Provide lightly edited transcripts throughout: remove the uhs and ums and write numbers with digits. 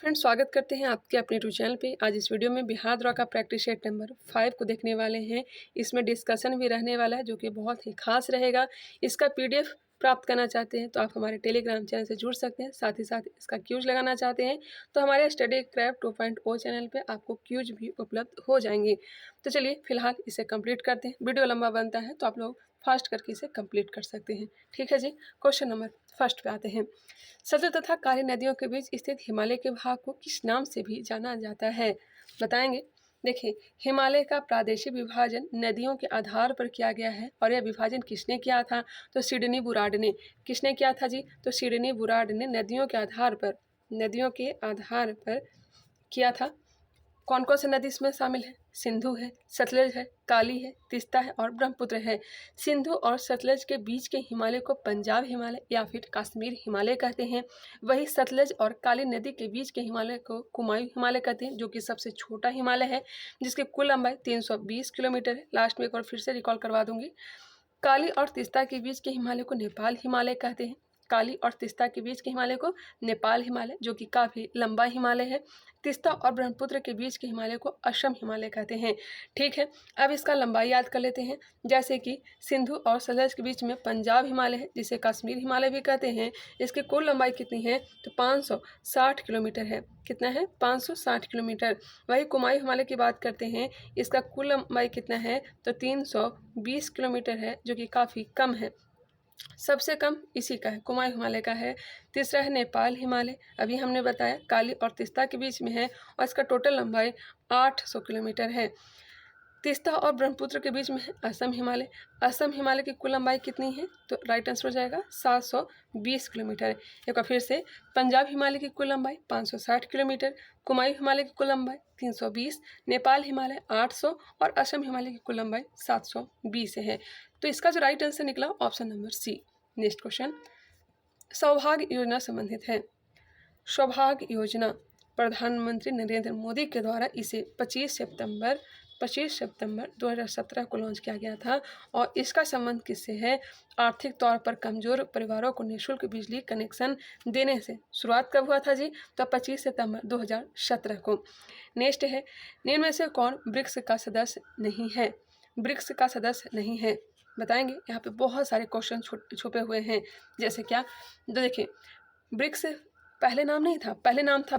Friends, स्वागत करते हैं आपके अपने यूट्यूब चैनल पे। आज इस वीडियो में बिहार द्वारा का प्रैक्टिस सेट नंबर 5 को देखने वाले हैं। इसमें डिस्कशन भी रहने वाला है जो कि बहुत ही खास रहेगा। इसका पीडीएफ प्राप्त करना चाहते हैं तो आप हमारे टेलीग्राम चैनल से जुड़ सकते हैं। साथ ही साथ इसका क्यूज लगाना चाहते हैं तो हमारे स्टडी क्राफ्ट 2.0 चैनल पे आपको क्यूज भी उपलब्ध हो जाएंगे। तो चलिए फिलहाल इसे कंप्लीट करते हैं। वीडियो लंबा बनता है तो आप लोग फास्ट करके इसे कंप्लीट कर सकते हैं। ठीक है जी। क्वेश्चन नंबर फर्स्ट पे आते हैं। सतलज तथा काली नदियों के बीच स्थित हिमालय के भाग को किस नाम से भी जाना जाता है? बताएंगे। देखिए, हिमालय का प्रादेशिक विभाजन नदियों के आधार पर किया गया है और यह विभाजन किसने किया था? तो सिडनी बुराड ने। किसने किया था जी? तो सिडनी बुराड ने नदियों के आधार पर किया था। कौन कौन सी नदी इसमें शामिल है? सिंधु है, सतलज है, काली है, तीस्ता है और ब्रह्मपुत्र है। सिंधु और सतलज के बीच के हिमालय को पंजाब हिमालय या फिर कश्मीर हिमालय कहते हैं। वही सतलज और काली नदी के बीच के हिमालय को कुमायूं हिमालय कहते हैं, जो कि सबसे छोटा हिमालय है, जिसकी कुल लंबाई 320 किलोमीटर है। लास्ट में एक बार फिर से रिकॉल करवा दूंगी। काली और तीस्ता के बीच के हिमालय को नेपाल हिमालय कहते हैं। काली और तीस्ता के बीच के हिमालय को नेपाल हिमालय, जो कि काफ़ी लंबा हिमालय है। तीस्ता और ब्रह्मपुत्र के बीच के हिमालय को असम हिमालय कहते हैं। ठीक है, अब इसका लंबाई याद कर लेते हैं। जैसे कि सिंधु और सतलज के बीच में पंजाब हिमालय है, जिसे कश्मीर हिमालय भी कहते हैं। इसकी कुल लंबाई कितनी है? तो 560 किलोमीटर है। कितना है? 560 किलोमीटर। वही कुमायूं हिमालय की बात करते हैं, इसका कुल लंबाई कितना है? तो 320 किलोमीटर है, जो कि काफ़ी कम है। सबसे कम इसी का है, कुमायूं हिमालय का है। तीसरा है नेपाल हिमालय, अभी हमने बताया काली और तीस्ता के बीच में है और इसका टोटल लंबाई 800 किलोमीटर है। तीस्ता और ब्रह्मपुत्र के बीच में है असम हिमालय। असम हिमालय की कुल लंबाई कितनी है? तो राइट आंसर हो जाएगा 720 किलोमीटर। एक बार फिर से, पंजाब हिमालय की कुल लंबाई 560 किलोमीटर, कुमायूं हिमालय की कुल लंबाई 320, नेपाल हिमालय 800 और असम हिमालय की कुल लंबाई 720 है। तो इसका जो राइट आंसर निकला option number C. Next question Saubhagya Yojana संबंधित है। सौभाग्य योजना प्रधानमंत्री नरेंद्र मोदी के द्वारा इसे 25 सितंबर 2017 को लॉन्च किया गया था और इसका संबंध किससे है? आर्थिक तौर पर कमजोर परिवारों को निःशुल्क बिजली कनेक्शन देने से। शुरुआत कब हुआ था जी? तो 25 सितंबर 2017 को। नेक्स्ट है, निम्न में से कौन ब्रिक्स का सदस्य नहीं है? ब्रिक्स का सदस्य नहीं है, बताएंगे। यहाँ पे बहुत सारे क्वेश्चन छुपे हुए हैं। जैसे क्या? तो देखिए, ब्रिक्स पहले नाम नहीं था, पहले नाम था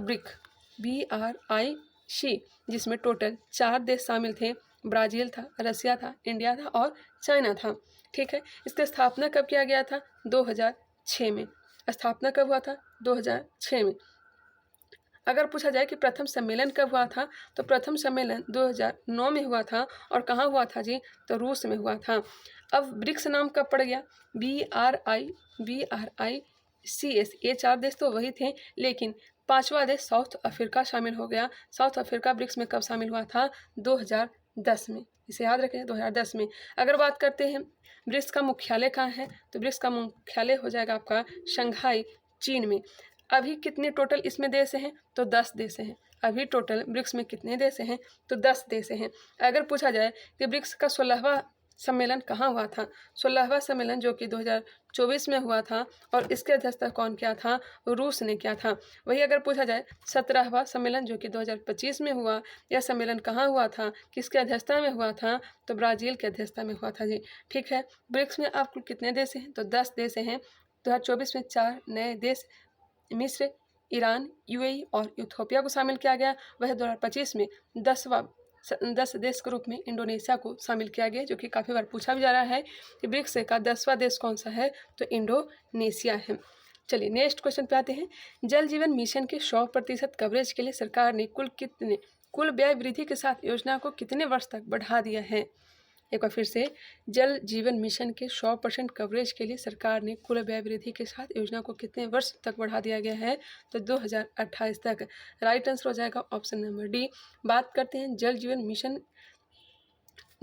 BRIC, जिसमें टोटल 4 देश शामिल थे। ब्राज़ील था, रसिया था, इंडिया था और चाइना था। ठीक है, इसकी स्थापना कब किया गया था? 2006 में। स्थापना कब हुआ था? 2006 में। अगर पूछा जाए कि प्रथम सम्मेलन कब हुआ था, तो प्रथम सम्मेलन 2009 में हुआ था और कहाँ हुआ था जी? तो रूस में हुआ था। अब ब्रिक्स नाम कब पड़ गया? BRICS, ये 4 देश तो वही थे, लेकिन 5वां देश साउथ अफ्रीका शामिल हो गया। साउथ अफ्रीका ब्रिक्स में कब शामिल हुआ था? 2010 में। इसे याद रखें, 2010 में। अगर बात करते हैं ब्रिक्स का मुख्यालय कहाँ है, तो ब्रिक्स का मुख्यालय हो जाएगा आपका शंघाई, चीन में। अभी कितने टोटल इसमें देश हैं? तो 10 देश हैं। अभी टोटल ब्रिक्स में कितने देश हैं? तो 10 देश हैं। अगर पूछा जाए कि ब्रिक्स का 16वां सम्मेलन कहाँ हुआ था? 16वां सम्मेलन जो कि 2024 में हुआ था और इसकी अध्यक्षता कौन किया था? रूस ने किया था। वही अगर पूछा जाए 17वां सम्मेलन जो कि 2025 में हुआ, यह सम्मेलन कहाँ हुआ था, किसकी अध्यक्षता में हुआ था? तो ब्राज़ील की अध्यक्षता में हुआ था जी। ठीक है, ब्रिक्स में आप कुल कितने देश हैं? तो 10 देश हैं। 2024 में 4 नए देश मिस्र, ईरान, यूएई और इथियोपिया को शामिल किया गया। वह 2025 में 10 देश के रूप में इंडोनेशिया को शामिल किया गया, जो कि काफ़ी बार पूछा भी जा रहा है कि ब्रिक्स का 10वां देश कौन सा है? तो इंडोनेशिया है। चलिए नेक्स्ट क्वेश्चन पे आते हैं। जल जीवन मिशन के 100% कवरेज के लिए सरकार ने कुल व्यय वृद्धि के साथ योजना को कितने वर्ष तक बढ़ा दिया है? एक बार फिर से, जल जीवन मिशन के 100% कवरेज के लिए सरकार ने कुल व्यय वृद्धि के साथ योजना को कितने वर्ष तक बढ़ा दिया गया है? तो 2028 तक। राइट आंसर हो जाएगा ऑप्शन नंबर डी। बात करते हैं जल जीवन मिशन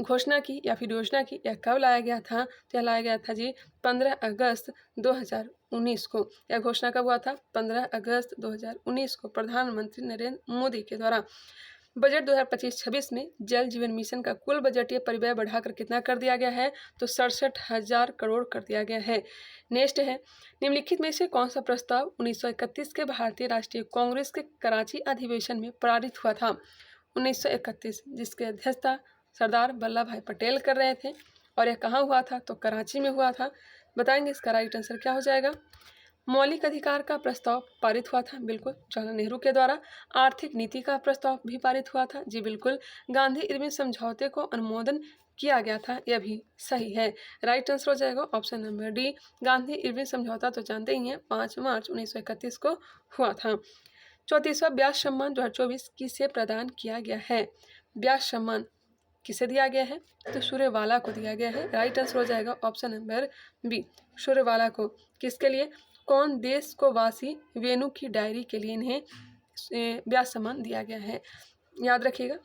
घोषणा की या फिर योजना की, यह कब लाया गया था? तो यह लाया गया था जी 15 अगस्त 2019 को। यह घोषणा कब हुआ था? 15 अगस्त 2019 को प्रधानमंत्री नरेंद्र मोदी के द्वारा। बजट 2025-26 में जल जीवन मिशन का कुल बजटीय परिव्यय बढ़ाकर कितना कर दिया गया है? तो 67,000 करोड़ कर दिया गया है। नेक्स्ट है, निम्नलिखित में से कौन सा प्रस्ताव 1931 के भारतीय राष्ट्रीय कांग्रेस के कराची अधिवेशन में पारित हुआ था? 1931, जिसकी अध्यक्षता सरदार वल्लभ भाई पटेल कर रहे थे, और यह कहाँ हुआ था? तो कराची में हुआ था। बताएंगे इसका राइट आंसर क्या हो जाएगा। मौलिक अधिकार का प्रस्ताव पारित हुआ था, बिल्कुल, जवाहरलाल नेहरू के द्वारा। आर्थिक नीति का प्रस्ताव भी पारित हुआ था, जी बिल्कुल। गांधी इरविन समझौते को अनुमोदन किया गया था, यह भी सही है। राइट आंसर हो जाएगा option number D. Gandhi Irwin समझौता तो जानते ही हैं, 5 मार्च 1931 को हुआ था। 34वां व्यास सम्मान 2024 किसे प्रदान किया गया है? व्यास सम्मान किसे दिया गया है? तो सूर्यवाला को दिया गया है। राइट आंसर हो जाएगा ऑप्शन नंबर बी, सूर्यवाला को। किसके लिए? कौन देश को वासी वेणु की डायरी के लिए इन्हें व्यास सम्मान दिया गया है, याद रखिएगा।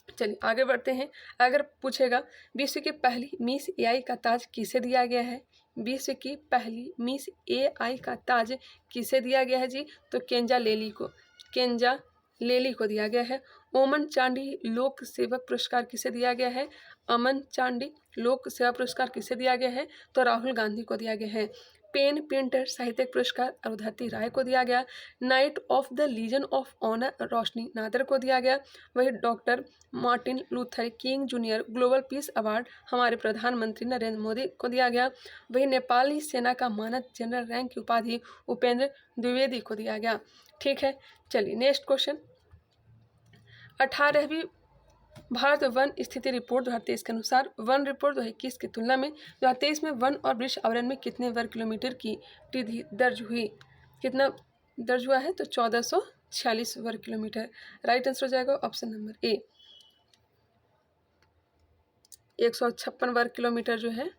चलिए आगे बढ़ते हैं। अगर पूछेगा विश्व की पहली मिस एआई का ताज किसे दिया गया है? विश्व की पहली मिस एआई का ताज किसे दिया गया है जी? तो केंजा लेली को, केंजा लेली को दिया गया है। ओमन चांडी लोक सेवक पुरस्कार किसे दिया गया है? अमन चांडी लोक सेवा पुरस्कार किसे दिया गया है? तो राहुल गांधी को दिया गया है। पेन प्रिंटर साहित्यिक पुरस्कार अरुंधति राय को दिया गया। Knight of the legion of honour Roshni Nadar को दिया गया। वही doctor Martin Luther King junior global peace award हमारे प्रधानमंत्री नरेंद्र मोदी को दिया गया। वही नेपाली सेना का मानद जनरल रैंक की उपाधि उपेंद्र द्विवेदी को दिया गया। ठीक है, चलिए नेक्स्ट क्वेश्चन। 18वीं भारत वन स्थिति रिपोर्ट 2023 के अनुसार वन रिपोर्ट 2021 की तुलना में 2023 में वन और वृक्ष आवरण में कितने वर्ग किलोमीटर की वृद्धि दर्ज हुई? कितना दर्ज हुआ है? तो 1446 वर्ग किलोमीटर। राइट आंसर हो जाएगा ऑप्शन नंबर ए, 156 वर्ग किलोमीटर जो है,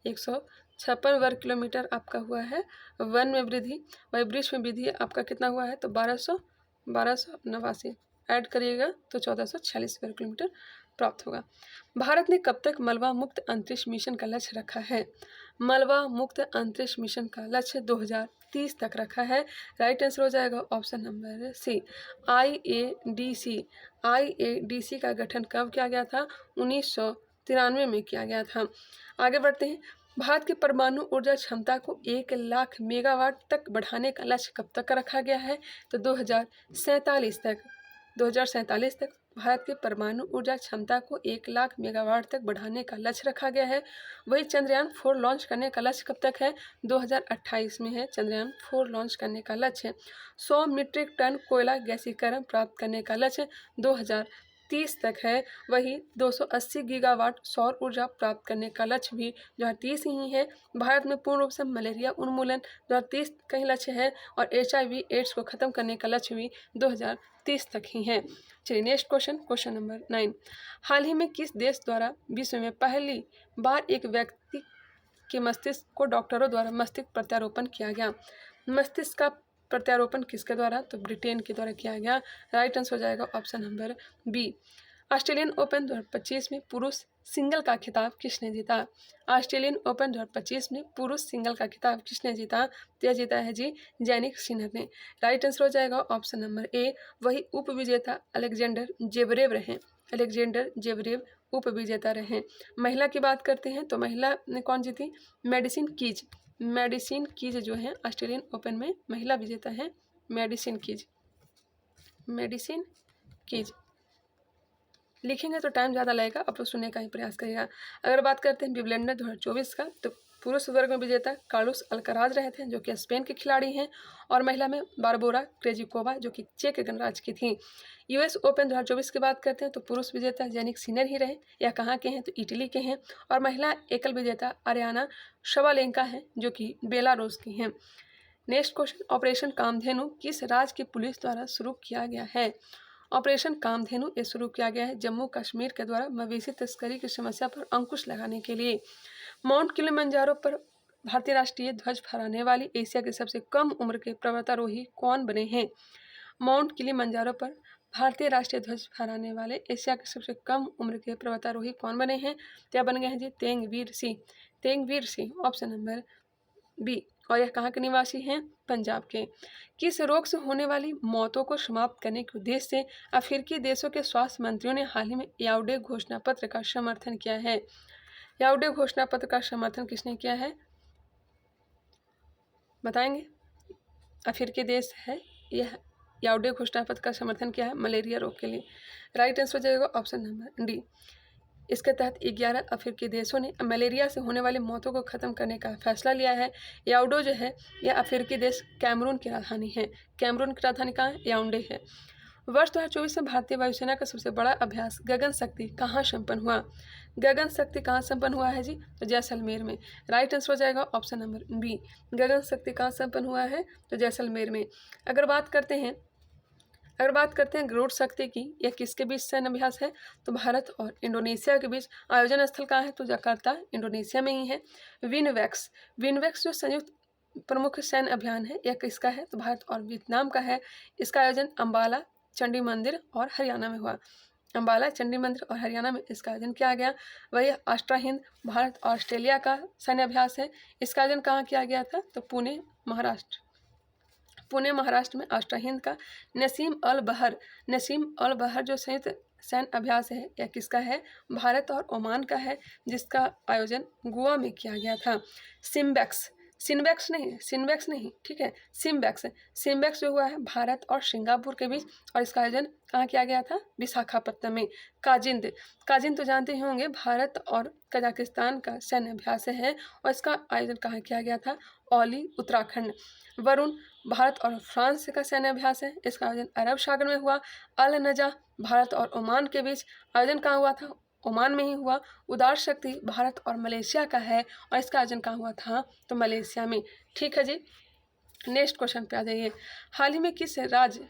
156 वर्ग किलोमीटर आपका हुआ है वन में वृद्धि। वही वृक्ष में वृद्धि आपका कितना हुआ है? तो 1289 ऐड करिएगा तो 1446 वर्ग किलोमीटर प्राप्त होगा। भारत ने कब तक मलबा मुक्त अंतरिक्ष मिशन का लक्ष्य रखा है? मलबा मुक्त अंतरिक्ष मिशन का लक्ष्य 2030 तक रखा है। राइट आंसर हो जाएगा ऑप्शन नंबर सी, आईएडीसी का गठन कब किया गया था? 1993 में किया गया था। आगे बढ़ते हैं। भारत की परमाणु ऊर्जा क्षमता को 1 लाख मेगावाट तक बढ़ाने का लक्ष्य कब तक रखा गया है? तो 2047 तक। 2047 तक भारत की परमाणु ऊर्जा क्षमता को 1 लाख मेगावाट तक बढ़ाने का लक्ष्य रखा गया है। वही चंद्रयान 4 लॉन्च करने का लक्ष्य कब तक है? 2028 में है चंद्रयान 4 लॉन्च करने का लक्ष्य। 100 मीट्रिक टन कोयला गैसीकरण प्राप्त करने का लक्ष्य 2030 तक है। वही 280 गीगावाट सौर ऊर्जा प्राप्त करने का लक्ष्य भी 2030 ही है। भारत में पूर्ण रूप से मलेरिया उन्मूलन 2030 का ही लक्ष्य है, और HIV एड्स को खत्म करने का लक्ष्य भी 2030 तक ही है। चलिए नेक्स्ट क्वेश्चन, क्वेश्चन नंबर 9। हाल ही में किस देश द्वारा विश्व में पहली बार एक व्यक्ति के मस्तिष्क को डॉक्टरों द्वारा मस्तिष्क प्रत्यारोपण किया गया? मस्तिष्क का प्रत्यारोपण किसके द्वारा? तो ब्रिटेन के द्वारा किया गया। राइट आंसर हो जाएगा option number B. Australian Open 2025 में पुरुष सिंगल का खिताब किसने जीता? ऑस्ट्रेलियन ओपन 2025 में पुरुष सिंगल का खिताब किसने जीता? तो यह जीता है जी जैनिक सिनर ने। राइट आंसर हो जाएगा ऑप्शन नंबर ए। वही उप विजेता अलेक्जेंडर जेवरेव रहे। अलेक्जेंडर जेवरेव उप विजेता रहे। महिला की बात करते हैं तो महिला ने कौन जीती? Medicine keys. मेडिसिन कीज जो है ऑस्ट्रेलियन ओपन में महिला विजेता है। मेडिसिन कीज, मेडिसिन कीज लिखेंगे तो टाइम ज़्यादा लगेगा, आप लोग सुनने का ही प्रयास करिएगा। अगर बात करते हैं विंबलडन 2024 का, तो पुरुष वर्ग में विजेता कार्लोस अल्कराज रहे थे, जो कि स्पेन के खिलाड़ी हैं, और महिला में बारबोरा क्रेजिकोवा, जो कि चेक गणराज्य की थी। US ओपन 2024 की बात करते हैं तो पुरुष विजेता जैनिक सिनर ही रहे। यह कहाँ के हैं? तो इटली के हैं। और महिला एकल विजेता आर्याना शबालेंका हैं, जो कि बेलारूस की हैं। नेक्स्ट क्वेश्चन, ऑपरेशन कामधेनु किस राज्य की पुलिस द्वारा शुरू किया गया है? ऑपरेशन कामधेनु ये शुरू किया गया है जम्मू कश्मीर के द्वारा मवेशी तस्करी की समस्या पर अंकुश लगाने के लिए। माउंट किलिमंजारो पर भारतीय राष्ट्रीय ध्वज फहराने वाली एशिया के सबसे कम उम्र के पर्वतारोही कौन बने हैं? माउंट किलिमंजारो पर भारतीय राष्ट्रीय ध्वज फहराने वाले एशिया के सबसे कम उम्र के पर्वतारोही कौन बने हैं? क्या बन गए हैं जी? Tegveer Singh. Tegveer Singh option number B. और यह कहाँ के निवासी हैं? पंजाब के। किस रोग से होने वाली मौतों को समाप्त करने के उद्देश्य से अफ्रीकी देशों के स्वास्थ्य मंत्रियों ने हाल ही में याओडे घोषणा पत्र का समर्थन किया है? याओडे घोषणा पत्र का समर्थन किसने किया है, बताएंगे? अफ्रीकी देश है यह याओडे घोषणा पत्र का समर्थन किया है मलेरिया रोग के लिए। राइट आंसर हो जाएगा ऑप्शन नंबर डी। इसके तहत 11 अफ्रीकी देशों ने मलेरिया से होने वाली मौतों को खत्म करने का फैसला लिया है। याओडे जो है यह अफ्रीकी देश कैमरून की राजधानी है। कैमरून की राजधानी कहाँ है? याओंडे है। वर्ष 2024 में भारतीय वायुसेना का सबसे बड़ा अभ्यास गगन शक्ति कहाँ संपन्न हुआ? गगन शक्ति कहाँ संपन्न हुआ है जी? तो जैसलमेर में। राइट आंसर हो जाएगा ऑप्शन नंबर बी। गगन शक्ति कहाँ संपन्न हुआ है? तो जैसलमेर में। अगर बात करते हैं गरुड़ शक्ति की, यह किसके बीच सैन्य अभ्यास है? तो भारत और इंडोनेशिया के बीच। आयोजन स्थल कहाँ है? तो जकार्ता इंडोनेशिया में ही है। विनवेक्स जो संयुक्त प्रमुख सैन्य अभियान है यह किसका है? तो भारत और वियतनाम का है। इसका आयोजन अंबाला, चंडी मंदिर और हरियाणा में हुआ। अंबाला, चंडी मंदिर और हरियाणा में इसका आयोजन किया गया। वही अष्टा हिंद भारत और ऑस्ट्रेलिया का सैन्य अभ्यास है। इसका आयोजन कहाँ किया गया था? तो पुणे महाराष्ट्र में अष्टा हिंद का। नसीम अल बहर जो संयुक्त सैन्य अभ्यास है यह किसका है? भारत और ओमान का है, जिसका आयोजन गोवा में किया गया था। सिम्बेक्स नहीं, ठीक है, सिम्बेक्स जो हुआ है भारत और सिंगापुर के बीच, और इसका आयोजन कहाँ किया गया था? विशाखापत्तनम में। काजिंद तो जानते ही होंगे, भारत और कजाकिस्तान का सैन्य अभ्यास है, और इसका आयोजन कहाँ किया गया था? औली, उत्तराखंड। वरुण भारत और फ्रांस का सैन्य अभ्यास है, इसका आयोजन अरब सागर में हुआ। अल नजा भारत और ओमान के बीच, आयोजन कहाँ हुआ था? ओमान में ही हुआ। उदार शक्ति भारत और मलेशिया का है, और इसका आयोजन कहाँ हुआ था? तो मलेशिया में। ठीक है जी, नेक्स्ट क्वेश्चन पे आ जाइए। हाल ही में किस राज्य,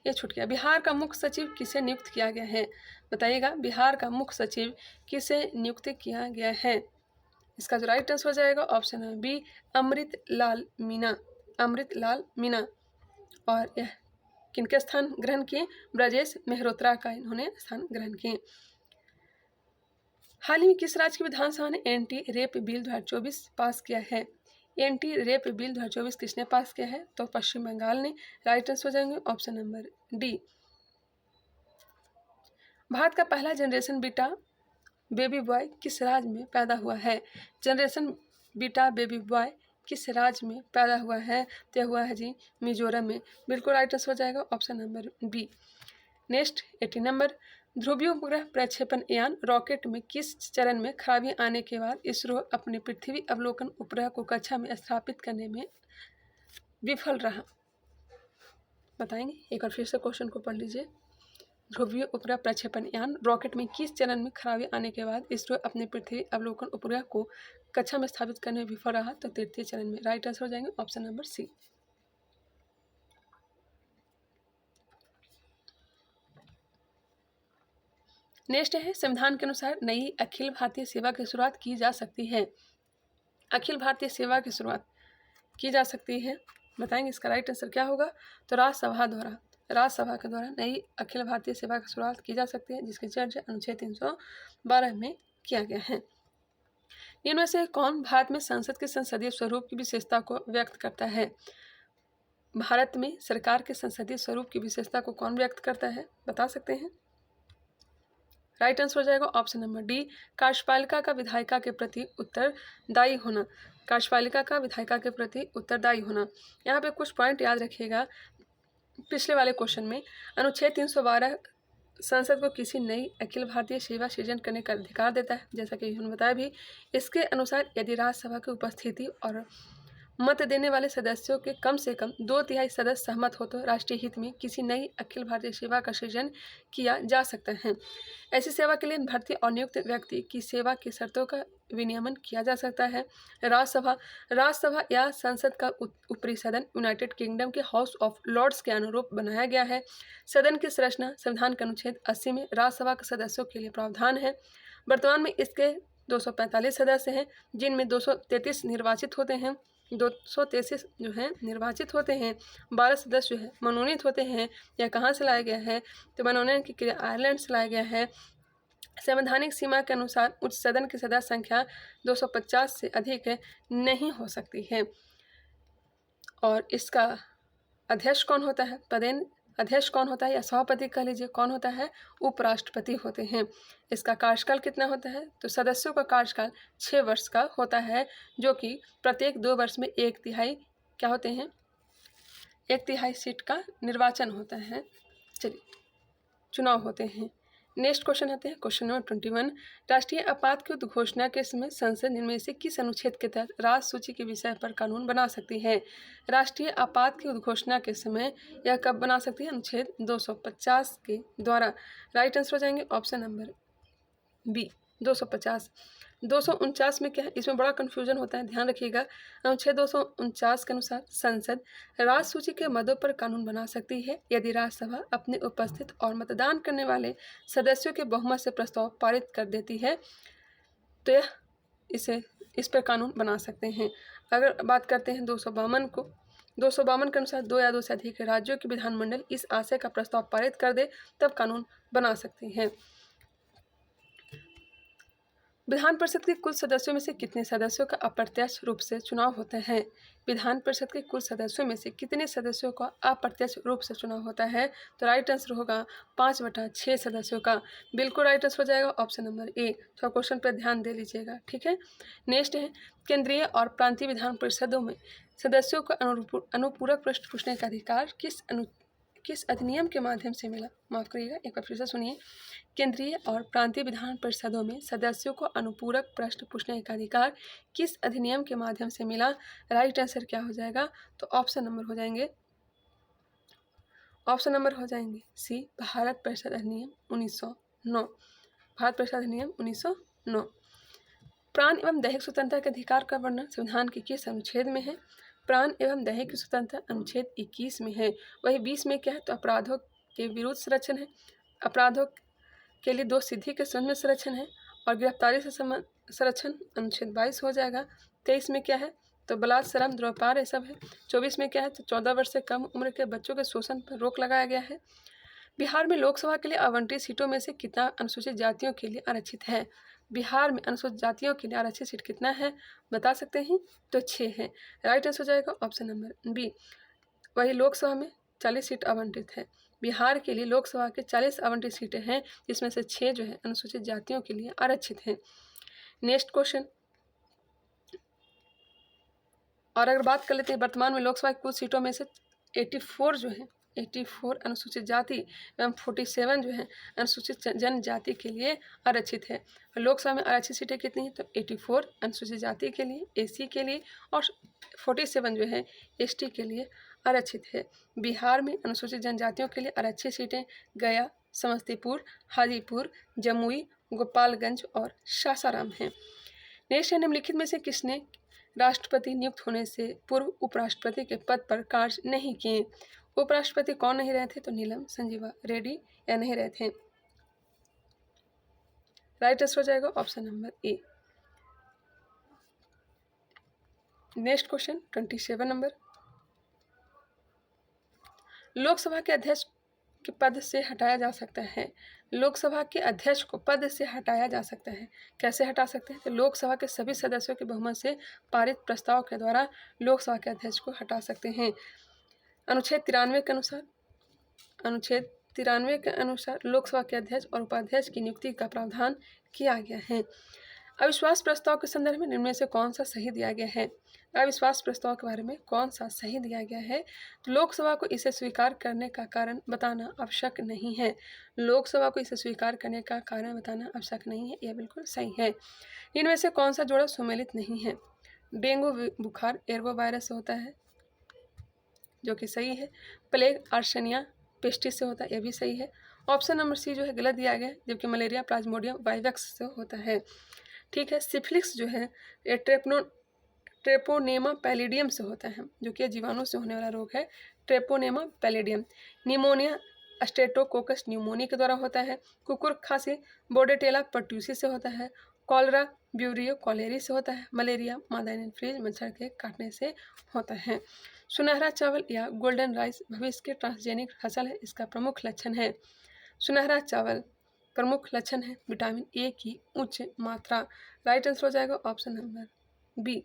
ये छूट गया, बिहार का मुख्य सचिव किसे नियुक्त किया गया है? बताइएगा, बिहार का मुख्य सचिव किसे नियुक्त किया गया है? इसका जो राइट आंसर हो जाएगा ऑप्शन है बी, अमृत लाल मीना। और यह किनके स्थान ग्रहण किए? ब्रजेश मेहरोत्रा का इन्होंने स्थान ग्रहण किए। हाल ही में किस राज्य की विधानसभा ने एंटी रेप बिल 2024 पास किया है? एंटी रेप बिल 2024 किसने पास किया है? तो पश्चिम बंगाल ने। राइट आंसर हो जाएंगे ऑप्शन नंबर डी। भारत का पहला जनरेशन बीटा बेबी बॉय किस राज्य में पैदा हुआ है? जनरेशन बीटा बेबी बॉय किस राज्य में पैदा हुआ है? तो हुआ है जी मिजोरम में। बिल्कुल राइट आंसर हो जाएगा option number B. Next 80 number, ध्रुवीय उपग्रह प्रक्षेपण यान रॉकेट में किस चरण में खराबी आने के बाद इसरो अपने पृथ्वी अवलोकन उपग्रह को कक्षा में स्थापित करने में विफल रहा? बताएंगे, एक बार फिर से क्वेश्चन को पढ़ लीजिए। ध्रुवीय उपग्रह प्रक्षेपण यान रॉकेट में किस चरण में खराबी आने के बाद इसरो अपने पृथ्वी अवलोकन उपग्रह को कक्षा में स्थापित करने में विफल रहा? तो तृतीय चरण में। राइट आंसर हो जाएंगे ऑप्शन नंबर सी। नेक्स्ट है, संविधान के अनुसार नई अखिल भारतीय सेवा की शुरुआत की जा सकती है। अखिल भारतीय सेवा की शुरुआत की जा सकती है, बताएंगे इसका राइट आंसर क्या होगा? तो राज्यसभा के द्वारा नई अखिल भारतीय सेवा की शुरुआत की जा सकती है, जिसकी चर्चा अनुच्छेद 312 में किया गया है। इनमें से कौन भारत में संसद के संसदीय स्वरूप की विशेषता को व्यक्त करता है? भारत में सरकार के संसदीय स्वरूप की विशेषता को कौन व्यक्त करता है, बता सकते हैं? राइट आंसर हो जाएगा ऑप्शन नंबर डी, कार्यपालिका का विधायिका के प्रति उत्तरदायी होना। कार्यपालिका का विधायिका के प्रति उत्तरदायी होना। यहाँ पे कुछ पॉइंट याद रखिएगा, पिछले वाले क्वेश्चन में अनुच्छेद 312 संसद को किसी नई अखिल भारतीय सेवा सृजन करने का अधिकार देता है, जैसा कि उन्होंने बताया भी। इसके अनुसार यदि राज्यसभा की उपस्थिति और मत देने वाले सदस्यों के कम से कम 2/3 सदस्य सहमत हो तो राष्ट्रीय हित में किसी नई अखिल भारतीय सेवा का सृजन किया जा सकता है। ऐसी सेवा के लिए भर्ती और नियुक्त व्यक्ति की सेवा की शर्तों का विनियमन किया जा सकता है। राज्यसभा या संसद का ऊपरी सदन यूनाइटेड किंगडम के हाउस ऑफ लॉर्ड्स के अनुरूप बनाया गया है। सदन की संरचना संविधान के अनुच्छेद 80 में राज्यसभा के सदस्यों के लिए प्रावधान है। वर्तमान में इसके 245 सदस्य हैं, जिनमें 233 निर्वाचित होते हैं। 233 जो हैं निर्वाचित होते हैं, 12 सदस्य जो है मनोनीत होते हैं। यह कहाँ से लाया गया है? तो मनोनयन की क्रिया आयरलैंड से लाया गया है। संवैधानिक सीमा के अनुसार उच्च सदन की सदस्य संख्या 250 से अधिक नहीं हो सकती है। और इसका अध्यक्ष कौन होता है? पदेन अध्यक्ष कौन होता है या सभापति कह लीजिए कौन होता है? उपराष्ट्रपति होते हैं। इसका कार्यकाल कितना होता है? तो सदस्यों का कार्यकाल 6 वर्ष का होता है, जो कि प्रत्येक 2 वर्ष में 1/3 क्या होते हैं? 1/3 सीट का निर्वाचन होता है, चलिए चुनाव होते हैं। नेक्स्ट क्वेश्चन आते हैं क्वेश्चन नंबर 21। राष्ट्रीय आपात की उद्घोषणा के समय संसद इनमें से किस अनुच्छेद के तहत राज्य सूची के विषय पर कानून बना सकती है? राष्ट्रीय आपात की उद्घोषणा के समय यह कब बना सकती है? अनुच्छेद 250 के द्वारा। राइट आंसर हो जाएंगे ऑप्शन नंबर बी 250। 249 में क्या है? इसमें बड़ा कन्फ्यूजन होता है, ध्यान रखिएगा। अनुच्छेद 249 के अनुसार संसद राज्य सूची के मदों पर कानून बना सकती है यदि राज्यसभा अपने उपस्थित और मतदान करने वाले सदस्यों के बहुमत से प्रस्ताव पारित कर देती है, तो यह इस पर कानून बना सकते हैं। अगर बात करते हैं 252 को, 252 के अनुसार 2 या 2 से अधिक राज्यों के विधानमंडल इस आशय का प्रस्ताव पारित कर दे तब कानून बना सकते हैं। विधान परिषद के कुल सदस्यों में से कितने सदस्यों का अप्रत्यक्ष रूप से चुनाव होता है? विधान परिषद के कुल सदस्यों में से कितने सदस्यों का अप्रत्यक्ष रूप से चुनाव होता है? तो राइट आंसर होगा 5/6 सदस्यों का। बिल्कुल राइट आंसर हो जाएगा ऑप्शन नंबर ए। तो क्वेश्चन पर ध्यान दे लीजिएगा, ठीक है। नेक्स्ट है केंद्रीय और प्रांतीय विधान परिषदों में सदस्यों को अनुपूरक प्रश्न पूछने का अधिकार किस अधिनियम के माध्यम से मिला? माफ करिएगा, एक बार फिर से सुनिए। केंद्रीय और प्रांतीय विधान परिषदों में सदस्यों को अनुपूरक प्रश्न पूछने का अधिकार किस अधिनियम के माध्यम से मिला? राइट आंसर क्या हो जाएगा? तो ऑप्शन नंबर हो जाएंगे सी, भारत परिषद अधिनियम 1909। भारत परिषद अधिनियम 1909। प्राण एवं दैहिक स्वतंत्रता के अधिकार का वर्णन संविधान के किस अनुच्छेद में है? प्राण एवं दैहिक स्वतंत्रता अनुच्छेद 21 में है। वही 20 में क्या है? तो अपराधों के विरुद्ध संरक्षण है, अपराधों के लिए 2 सिद्धि के संबंध में संरक्षण है, और गिरफ्तारी से संरक्षण अनुच्छेद 22 हो जाएगा। 23 में क्या है? तो बलात्कार, श्रम, द्रव्यपार ये सब है। 24 में क्या है? तो 14 वर्ष से कम उम्र के बच्चों के शोषण पर रोक लगाया गया है। बिहार में लोकसभा के लिए आवंटित सीटों में से कितना अनुसूचित जातियों के लिए आरक्षित है? बिहार में अनुसूचित जातियों के लिए आरक्षित सीट कितना है, बता सकते हैं? तो 6 है। राइट आंसर हो जाएगा ऑप्शन नंबर बी। वही लोकसभा में 40 सीट आवंटित है। बिहार के लिए लोकसभा के 40 आवंटित सीटें हैं, जिसमें से 6 जो है अनुसूचित जातियों के लिए आरक्षित हैं। नेक्स्ट क्वेश्चन, और अगर बात कर लेते हैं वर्तमान में लोकसभा की कुल सीटों में से 84 जो है 84 अनुसूचित जाति एवं 47 जो है अनुसूचित जनजाति के लिए आरक्षित है। लोकसभा में आरक्षित सीटें कितनी हैं? तो 84 अनुसूचित जाति के लिए, एसी के लिए, और 47 जो है एसटी के लिए आरक्षित है। बिहार में अनुसूचित जनजातियों के लिए आरक्षित सीटें गया, समस्तीपुर, हाजीपुर, जमुई, गोपालगंज और सासाराम हैं। नेक्स्ट है निम्नलिखित में से किसने राष्ट्रपति नियुक्त होने से पूर्व उपराष्ट्रपति के पद पर कार्य नहीं किए? उपराष्ट्रपति कौन नहीं रहे थे? तो नीलम संजीवा रेड्डी या नहीं रहे थे। राइट आंसर हो जाएगा option number A. Next question 27 number, Lok Sabha के अध्यक्ष के पद से हटाया जा सकता है। लोकसभा के अध्यक्ष को पद से हटाया जा सकता है। कैसे हटा सकते हैं? तो लोकसभा के सभी सदस्यों के बहुमत से पारित प्रस्ताव के द्वारा लोकसभा के अध्यक्ष को हटा सकते हैं। अनुच्छेद 93 के अनुसार लोकसभा के अध्यक्ष और उपाध्यक्ष की नियुक्ति का प्रावधान किया गया है। अविश्वास प्रस्ताव के संदर्भ में निम्न में से कौन सा सही दिया गया है? अविश्वास प्रस्ताव के बारे में कौन सा सही दिया गया है? तो लोकसभा को इसे स्वीकार करने का कारण बताना आवश्यक नहीं है। लोकसभा को इसे स्वीकार करने का कारण बताना आवश्यक नहीं है, यह बिल्कुल सही है। इनमें से कौन सा जोड़ा सुमेलित नहीं है? डेंगू बुखार एयरबो वायरस से होता है, जो कि सही है। प्लेग आर्सेनिया पेस्टिस से होता है, यह भी सही है। ऑप्शन नंबर सी जो है गलत दिया गया है, जबकि मलेरिया प्लाज्मोडियम वाइवेक्स से होता है। ठीक है। सिफिलिक्स जो है ये ट्रेपोनेमा पैलिडियम से होता है, जो कि जीवाणु से होने वाला रोग है, Treponema palladium. Pneumonia Streptococcus pneumoniae के द्वारा होता है। कुकुर खांसी बोर्डेटेला पर्ट्यूसी से होता है। कॉलरा ब्यूरियो कॉलेरी से होता है। मलेरिया मादा एनोफिलीज मच्छर के काटने से होता है। सुनहरा चावल या गोल्डन राइस भविष्य के ट्रांसजेनिक फसल है, इसका प्रमुख लक्षण है। सुनहरा चावल प्रमुख लक्षण है विटामिन ए की उच्च मात्रा। राइट आंसर हो जाएगा ऑप्शन नंबर बी।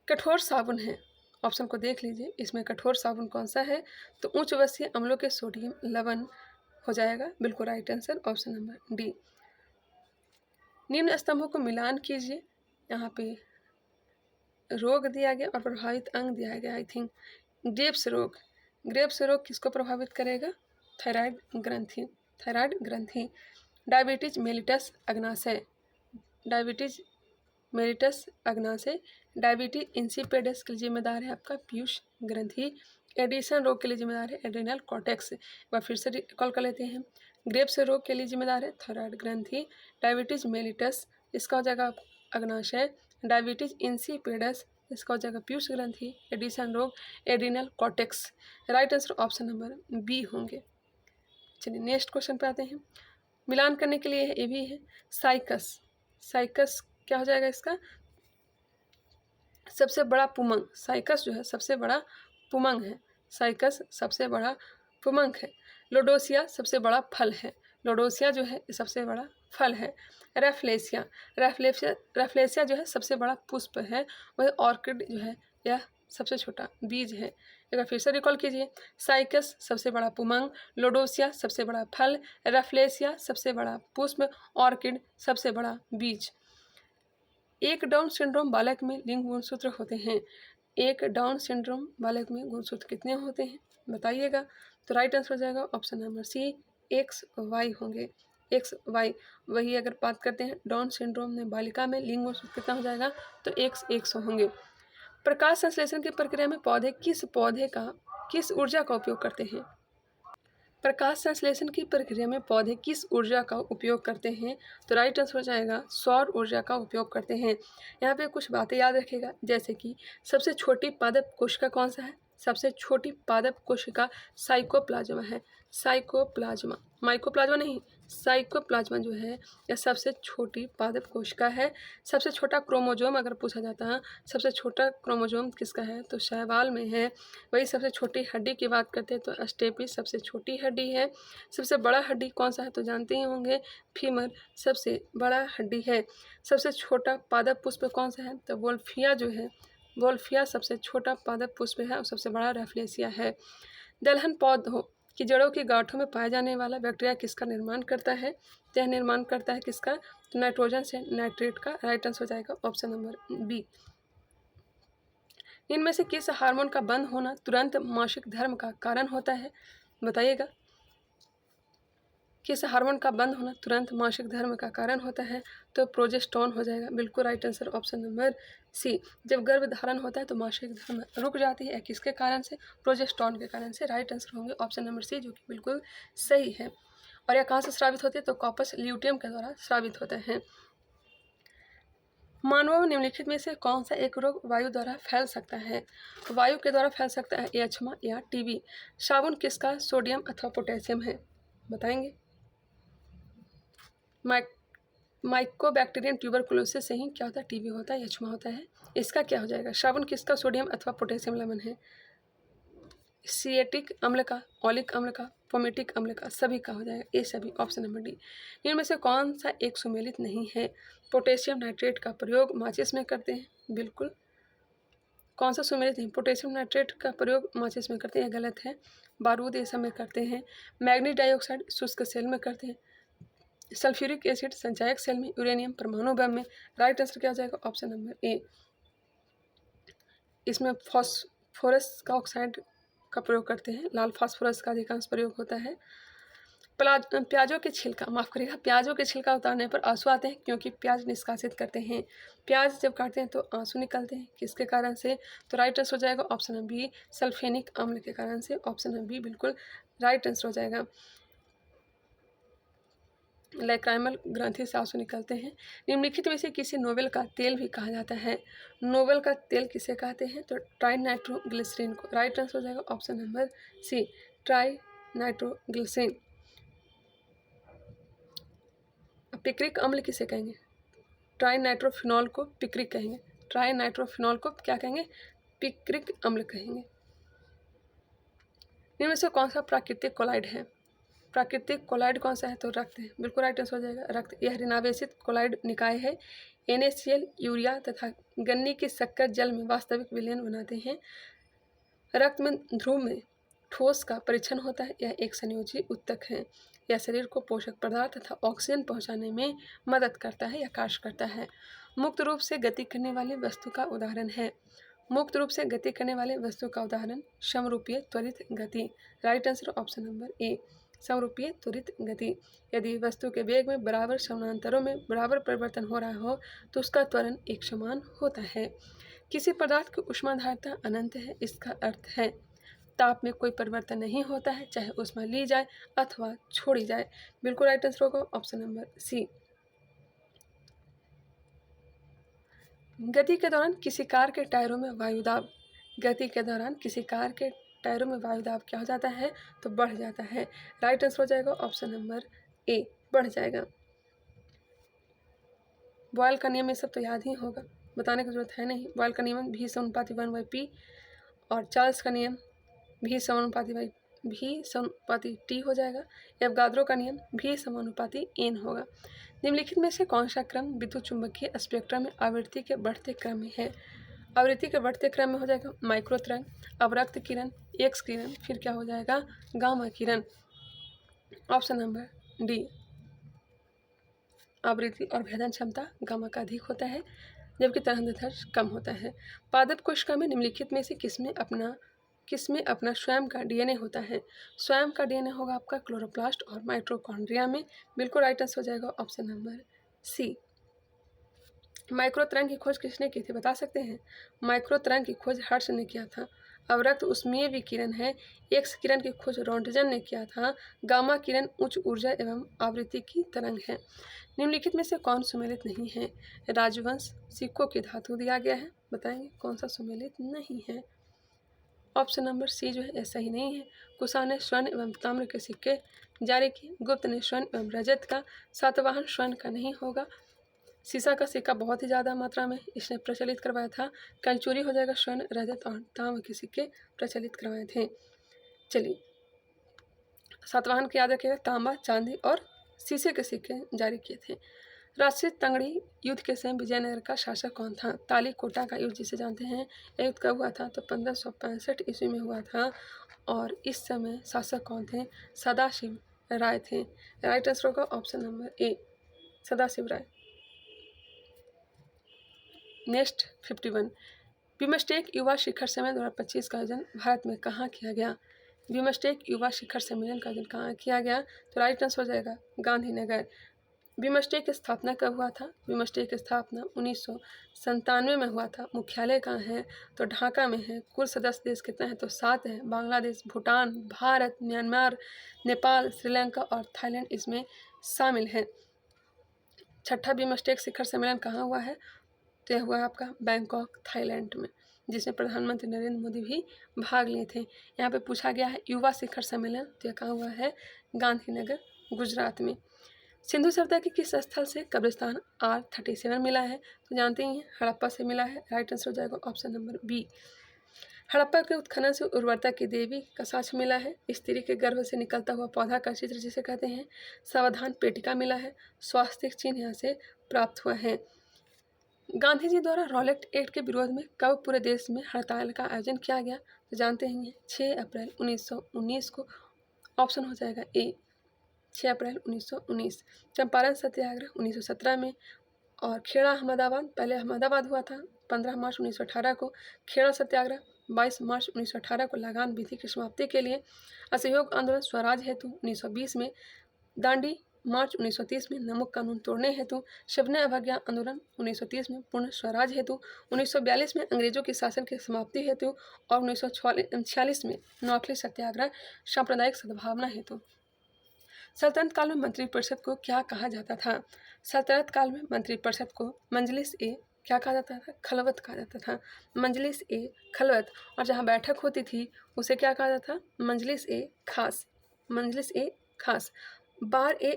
कठोर साबुन है, ऑप्शन को देख लीजिए, इसमें कठोर साबुन कौन सा है, तो उच्च वसीय अम्लों के सोडियम लवण हो जाएगा, बिल्कुल right answer option number D. निम्न स्तंभों को मिलान कीजिए, यहाँ पे रोग दिया गया और प्रभावित अंग दिया गया। आई थिंक ग्रेव्स रोग किसको प्रभावित करेगा, थायराइड ग्रंथि। डायबिटीज मेलिटस अग्नाशय, डायबिटीज इंसिपिडस के लिए जिम्मेदार है आपका पीयूष ग्रंथि। एडिशन रोग के लिए जिम्मेदार है एड्रिनल कॉर्टेक्स। एक बार फिर से रिकॉल कर लेते हैं, ग्रेव्स रोग के लिए जिम्मेदार है थायराइड ग्रंथि, डायबिटीज मेलिटस इसका हो जाएगा अग्नाशय, डायबिटीज इंसिपिडस इसका हो जाएगा पीयूष ग्रंथि, एडिशन रोग adrenal cortex. Right answer option number B होंगे। चलिए नेक्स्ट क्वेश्चन पे आते हैं, मिलान करने के लिए ये भी है साइकस क्या हो जाएगा इसका, सबसे बड़ा पुमंग। साइकस जो है सबसे बड़ा पुमंग है, साइकस सबसे बड़ा पुमंग है। लोडोसिया सबसे बड़ा फल है, लोडोसिया जो है सबसे बड़ा फल है। रेफ्लेसिया जो है सबसे बड़ा पुष्प है, वह ऑर्किड जो है यह सबसे छोटा बीज है। एक बार फिर से रिकॉल कीजिए, साइकस सबसे बड़ा पुमंग, लोडोसिया सबसे बड़ा फल, रेफ्लेसिया सबसे बड़ा पुष्प, ऑर्किड सबसे बड़ा बीज। एक डाउन सिंड्रोम बालक में लिंग गुणसूत्र होते हैं, एक डाउन सिंड्रोम बालक में गुणसूत्र कितने होते हैं बताइएगा, तो राइट आंसर हो जाएगा ऑप्शन नंबर सी XY होंगे, XY। वही अगर बात करते हैं डाउन सिंड्रोम में बालिका में लिंग गुणसूत्र कितना हो जाएगा, तो X होंगे। प्रकाश संश्लेषण की प्रक्रिया में पौधे किस ऊर्जा का उपयोग करते हैं, प्रकाश संश्लेषण की प्रक्रिया में पौधे किस ऊर्जा का उपयोग करते हैं, तो राइट आंसर हो जाएगा सौर ऊर्जा का उपयोग करते हैं। यहाँ पे कुछ बातें याद रखिएगा, जैसे कि सबसे छोटी पादप कोशिका कौन सा है, सबसे छोटी पादप कोशिका साइकोप्लाज्मा है, साइकोप्लाज्मा, माइकोप्लाज्मा नहीं, साइकोप्लाज्मा जो है यह सबसे छोटी पादप कोशिका है। सबसे छोटा क्रोमोजोम अगर पूछा जाता है, सबसे छोटा क्रोमोजोम किसका है, तो शैवाल में है। वही सबसे छोटी हड्डी की बात करते हैं तो स्टेपिस सबसे छोटी हड्डी है। सबसे बड़ा हड्डी कौन सा है, तो जानते ही होंगे फीमर सबसे बड़ा हड्डी है। सबसे छोटा पादप पुष्प कौन सा है, तो वोल्फिया जो है, वोल्फिया सबसे छोटा पादप पुष्प है और सबसे बड़ा रेफ्लेसिया है। दलहन पौधों की जड़ों की गांठों में पाया जाने वाला बैक्टीरिया किसका निर्माण करता है, तो यह निर्माण करता है किसका, तो नाइट्रोजन से नाइट्रेट का। राइट आंसर हो जाएगा ऑप्शन नंबर बी। इनमें से किस हार्मोन का बंद होना तुरंत मासिक धर्म का कारण होता है बताइएगा, किस हार्मोन का बंद होना तुरंत मासिक धर्म का कारण होता है, तो प्रोजेस्टेरोन हो जाएगा, बिल्कुल right answer option number C. जब गर्भ धारण होता है तो मासिक धर्म रुक जाती है, किसके कारण से, प्रोजेस्टेरोन के कारण से। राइट आंसर होंगे ऑप्शन नंबर सी, जो कि बिल्कुल सही है। और यह कहाँ से स्रावित होती है, तो कॉर्पस ल्यूटियम के द्वारा स्रावित होते हैं। मानवों में निम्नलिखित में से कौन सा एक रोग वायु द्वारा फैल सकता है, वायु के द्वारा फैल सकता है, एचमा या टीबी। साबुन किसका सोडियम अथवा पोटेशियम है बताएंगे, माइकोबैक्टीरियम ट्यूबरकुलोसिस से ही क्या होता है, टीबी होता है, एचमा होता है। इसका क्या हो जाएगा, साबुन किसका सोडियम अथवा पोटेशियम लवण है, सिएटिक अम्ल का, ऑलिक अम्ल का, फोमेटिक अम्ल का, सभी का हो जाएगा, ये सभी ऑप्शन नंबर डी। इनमें से कौन सा एक सुमेलित नहीं है, पोटेशियम नाइट्रेट का प्रयोग माचिस में करते हैं, बिल्कुल कौन सा सुमेलित नहीं, पोटेशियम नाइट्रेट का प्रयोग माचिस में करते हैं, गलत है। बारूद ये सब में करते हैं। मैग्नीज डाइऑक्साइड शुष्क सेल में करते हैं। सल्फ्यूरिक एसिड संचायक सेल में, यूरेनियम परमाणु बम में। राइट आंसर क्या हो जाएगा ऑप्शन नंबर ए। इसमें फॉस्फोरस का ऑक्साइड का प्रयोग करते हैं, लाल फास्फोरस का अधिकांश प्रयोग होता है। प्याजों के छिलका, माफ़ करिएगा, प्याजों के छिलका उतारने पर आंसू आते हैं, क्योंकि प्याज निष्कासित करते हैं। प्याज जब काटते हैं तो आंसू निकलते हैं, किसके कारण से, तो राइट आंसर हो जाएगा ऑप्शन नंबर बी, सल्फेनिक अम्ल के कारण से। ऑप्शन नंबर बी बिल्कुल राइट आंसर हो जाएगा। लैक्राइमल ग्रंथि से आंसू निकलते हैं। निम्नलिखित में से किसी नोवेल का तेल भी कहा जाता है, नोवेल का तेल किसे कहते हैं, तो ट्राइनाइट्रोग्लिसरीन को। राइट आंसर हो जाएगा ऑप्शन नंबर सी, ट्राइनाइट्रोग्लिसरीन। पिक्रिक अम्ल किसे कहेंगे, ट्राइनाइट्रोफिनॉल को पिक्रिक कहेंगे, ट्राइनाइट्रोफिनॉल को क्या कहेंगे, पिक्रिक अम्ल कहेंगे। इनमें से कौन सा प्राकृतिक कोलाइड है, प्राकृतिक कोलाइड कौन सा है, तो रक्त है, बिल्कुल राइट आंसर हो जाएगा रक्त। यह ऋणावेशित कोलाइड निकाय है, NaCl यूरिया तथा गन्ने की शक्कर जल में वास्तविक विलयन बनाते हैं। रक्त में ध्रुव में ठोस का परीक्षण होता है। यह एक संयोजी उत्तक है। यह शरीर को पोषक पदार्थ तथा ऑक्सीजन पहुंचाने में मदद करता है या कार्य करता है। मुक्त रूप से गति करने वाली वस्तु का उदाहरण है। मुक्त रूप से गति करने वाले वस्तु का उदाहरण समरूपीय त्वरित गति। Right answer option number A, समरूपीय त्वरित गति। यदि वस्तु के वेग में बराबर समानांतरों में बराबर परिवर्तन हो रहा हो तो उसका त्वरण एक समान होता है। किसी पदार्थ की ऊष्माधारिता अनंत है। इसका अर्थ है ताप में कोई परिवर्तन नहीं होता है, चाहे ऊष्मा ली जाए अथवा छोड़ी जाए। बिल्कुल राइट आंसर होगा ऑप्शन नंबर सी। गति के दौरान किसी कार के टायरों में वायुदाब, गति के दौरान किसी कार के टायरों में वायुदाब क्या हो जाता है तो बढ़ जाता है। राइट आंसर हो जाएगा ऑप्शन नंबर ए, बढ़ जाएगा। बॉयल का नियम ये सब तो याद ही होगा, बताने की जरूरत है नहीं। बॉयल का नियम V=1/P और चार्ल्स का नियम V=T हो जाएगा। एवोगाद्रो का नियम V=N होगा। निम्नलिखित में से कौन सा क्रम विद्युत चुंबकीय स्पेक्ट्रम में आवृत्ति के बढ़ते क्रम में है? आवृत्ति के बढ़ते क्रम में हो जाएगा माइक्रो तरंग, अवरक्त किरण, एक्स किरण, फिर क्या हो जाएगा गामा किरण। ऑप्शन नंबर डी, आवृत्ति और भेदन क्षमता गामा का अधिक होता है जबकि तरंगदैर्ध्य कम होता है। पादप कोशिका में निम्नलिखित में से किसमें अपना स्वयं का DNA होता है? स्वयं का DNA होगा आपका क्लोरोप्लास्ट और माइटोकॉन्ड्रिया में। बिल्कुल राइट आंसर हो जाएगा ऑप्शन नंबर सी। माइक्रो तरंग की खोज किसने की थी बता सकते हैं? माइक्रो तरंग की खोज हर्ष ने किया था। अवरक्त ऊष्मीय विकिरण है। एक्स किरण की खोज रोंटजन ने किया था। गामा किरण उच्च ऊर्जा एवं आवृत्ति की तरंग है। निम्नलिखित में से कौन सुमेलित नहीं है? राजवंश, सिक्कों की धातु दिया गया है, बताएंगे कौन सा सुमेलित नहीं है। ऑप्शन नंबर सी जो है यह सही नहीं है। कुशा ने स्वर्ण एवं ताम्र के सिक्के जारी किए। गुप्त ने स्वर्ण एवं रजत का। सातवाहन स्वर्ण का नहीं होगा। सीसा का सिक्का बहुत ही ज़्यादा मात्रा में इसने प्रचलित करवाया था। कंचूरी हो जाएगा। स्वर्ण, रजत और ताम्र के सिक्के प्रचलित करवाए थे। चलिए, सातवाहन के याद रखिएगा, तांबा, चांदी और शीशे के सिक्के जारी किए थे। राष्ट्रीय तंगड़ी युद्ध के समय विजयनगर का शासक कौन था? तालीकोटा का युद्ध जिसे जानते हैं। यह युद्ध कब हुआ था तो 1565 ईस्वी में हुआ था और इस समय शासक कौन थे? सदाशिव राय थे। राइट आंसर होगा option number A, Sadashiv Rai. Next 51, BIMSTEC युवा शिखर सम्मेलन 2025 का आयोजन भारत में कहाँ किया गया? बिमस्टेक युवा शिखर सम्मेलन का आयोजन कहाँ किया गया तो राइट आंसर हो जाएगा गांधीनगर। बिमस्टेक की स्थापना कब हुआ था? बिमस्टेक की स्थापना 1997 में हुआ था। मुख्यालय कहाँ है तो ढाका में है। कुल सदस्य देश कितने हैं तो 7 हैं। बांग्लादेश, भूटान, भारत, म्यांमार, नेपाल, श्रीलंका और थाईलैंड इसमें शामिल हैं। छठा बिमस्टेक शिखर सम्मेलन कहाँ हुआ है तो यह हुआ आपका बैंकॉक, थाईलैंड में, जिसमें प्रधानमंत्री नरेंद्र मोदी भी भाग लिए थे। यहाँ पे पूछा गया है युवा शिखर सम्मेलन, तो यह कहाँ हुआ है? गांधीनगर, गुजरात में। सिंधु सभ्यता के किस स्थल से कब्रिस्तान R37 मिला है तो जानते ही हैं हड़प्पा से मिला है। राइट आंसर हो जाएगा ऑप्शन नंबर बी। हड़प्पा के उत्खनन से उर्वरता की देवी का साक्ष्य मिला है। स्त्री के गर्भ से निकलता हुआ पौधा का चित्र जिसे कहते हैं सावधान पेटिका मिला है। स्वास्थ्य चिन्ह यहाँ से प्राप्त हुआ है। गांधी जी द्वारा रॉलेट एक्ट के विरोध में कब पूरे देश में हड़ताल का आयोजन किया गया तो जानते हैं 6 अप्रैल 1919 को। ऑप्शन हो जाएगा ए, 6 अप्रैल 1919। चंपारण सत्याग्रह 1917 में और खेड़ा अहमदाबाद, पहले अहमदाबाद हुआ था 15 मार्च 1918 को। खेड़ा सत्याग्रह 22 मार्च 1918 को लगान विधि की समाप्ति के लिए। असहयोग आंदोलन स्वराज हेतु 1920 में। दांडी मार्च 1930 में नमक कानून तोड़ने हेतु। शबने अवज्ञा आंदोलन 1930 में पूर्ण स्वराज हेतु। 1942 में अंग्रेजों के शासन की समाप्ति हेतु और 1946 में नौखली सत्याग्रह सांप्रदायिक सद्भावना हेतु। सल्तनत काल में मंत्रिपरिषद को क्या कहा जाता था? सल्तनत काल में मंत्रिपरिषद को मंजलिस ए क्या कहा जाता था? खलवत कहा जाता था। मंजलिस ए खलवत। और जहाँ बैठक होती थी उसे क्या कहा जाता था? मंजलिस ए खास। मंजलिस ए खास। बार ए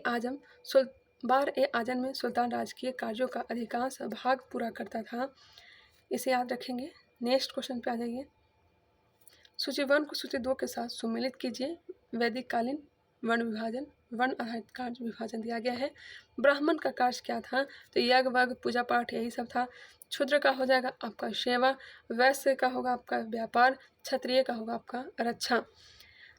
आजम में सुल्तान राजकीय कार्यों का अधिकांश भाग पूरा करता था। इसे याद रखेंगे। नेक्स्ट क्वेश्चन पे आ जाइए। सूची 1 को सूची 2 के साथ सुमेलित कीजिए। वैदिक कालीन वर्ण विभाजन वर्ण आधारित कार्य विभाजन दिया गया है। ब्राह्मण का कार्य क्या था, तो यज्ञ वज्ञ पूजा पाठ यही सब था। क्षुद्र का हो जाएगा आपका सेवा, वैश्य का होगा आपका व्यापार, क्षत्रिय का होगा आपका रक्षा।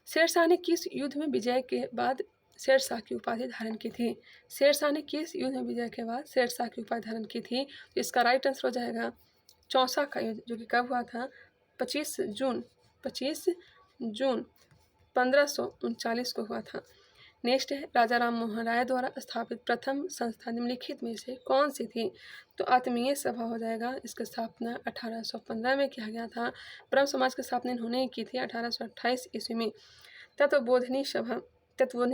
शेरशाह ने किस युद्ध में विजय के बाद शेरशाह की उपाधि धारण की थी? शेरशाह ने किस युद्ध में विजय के बाद शेरशाह की उपाधि धारण की थी? तो इसका राइट आंसर हो जाएगा चौसा का युद्ध, जो कि कब हुआ था? 25 जून 1539 को हुआ था। नेक्स्ट है, राजा राम मोहन राय द्वारा स्थापित प्रथम संस्था निम्नलिखित में से कौन सी थी? तो आत्मीय सभा हो जाएगा। इसकी स्थापना 1815 में किया गया था। ब्रह्म समाज की स्थापना इन्होंने की थी 1828 ईस्वी में। तत्वबोधिनी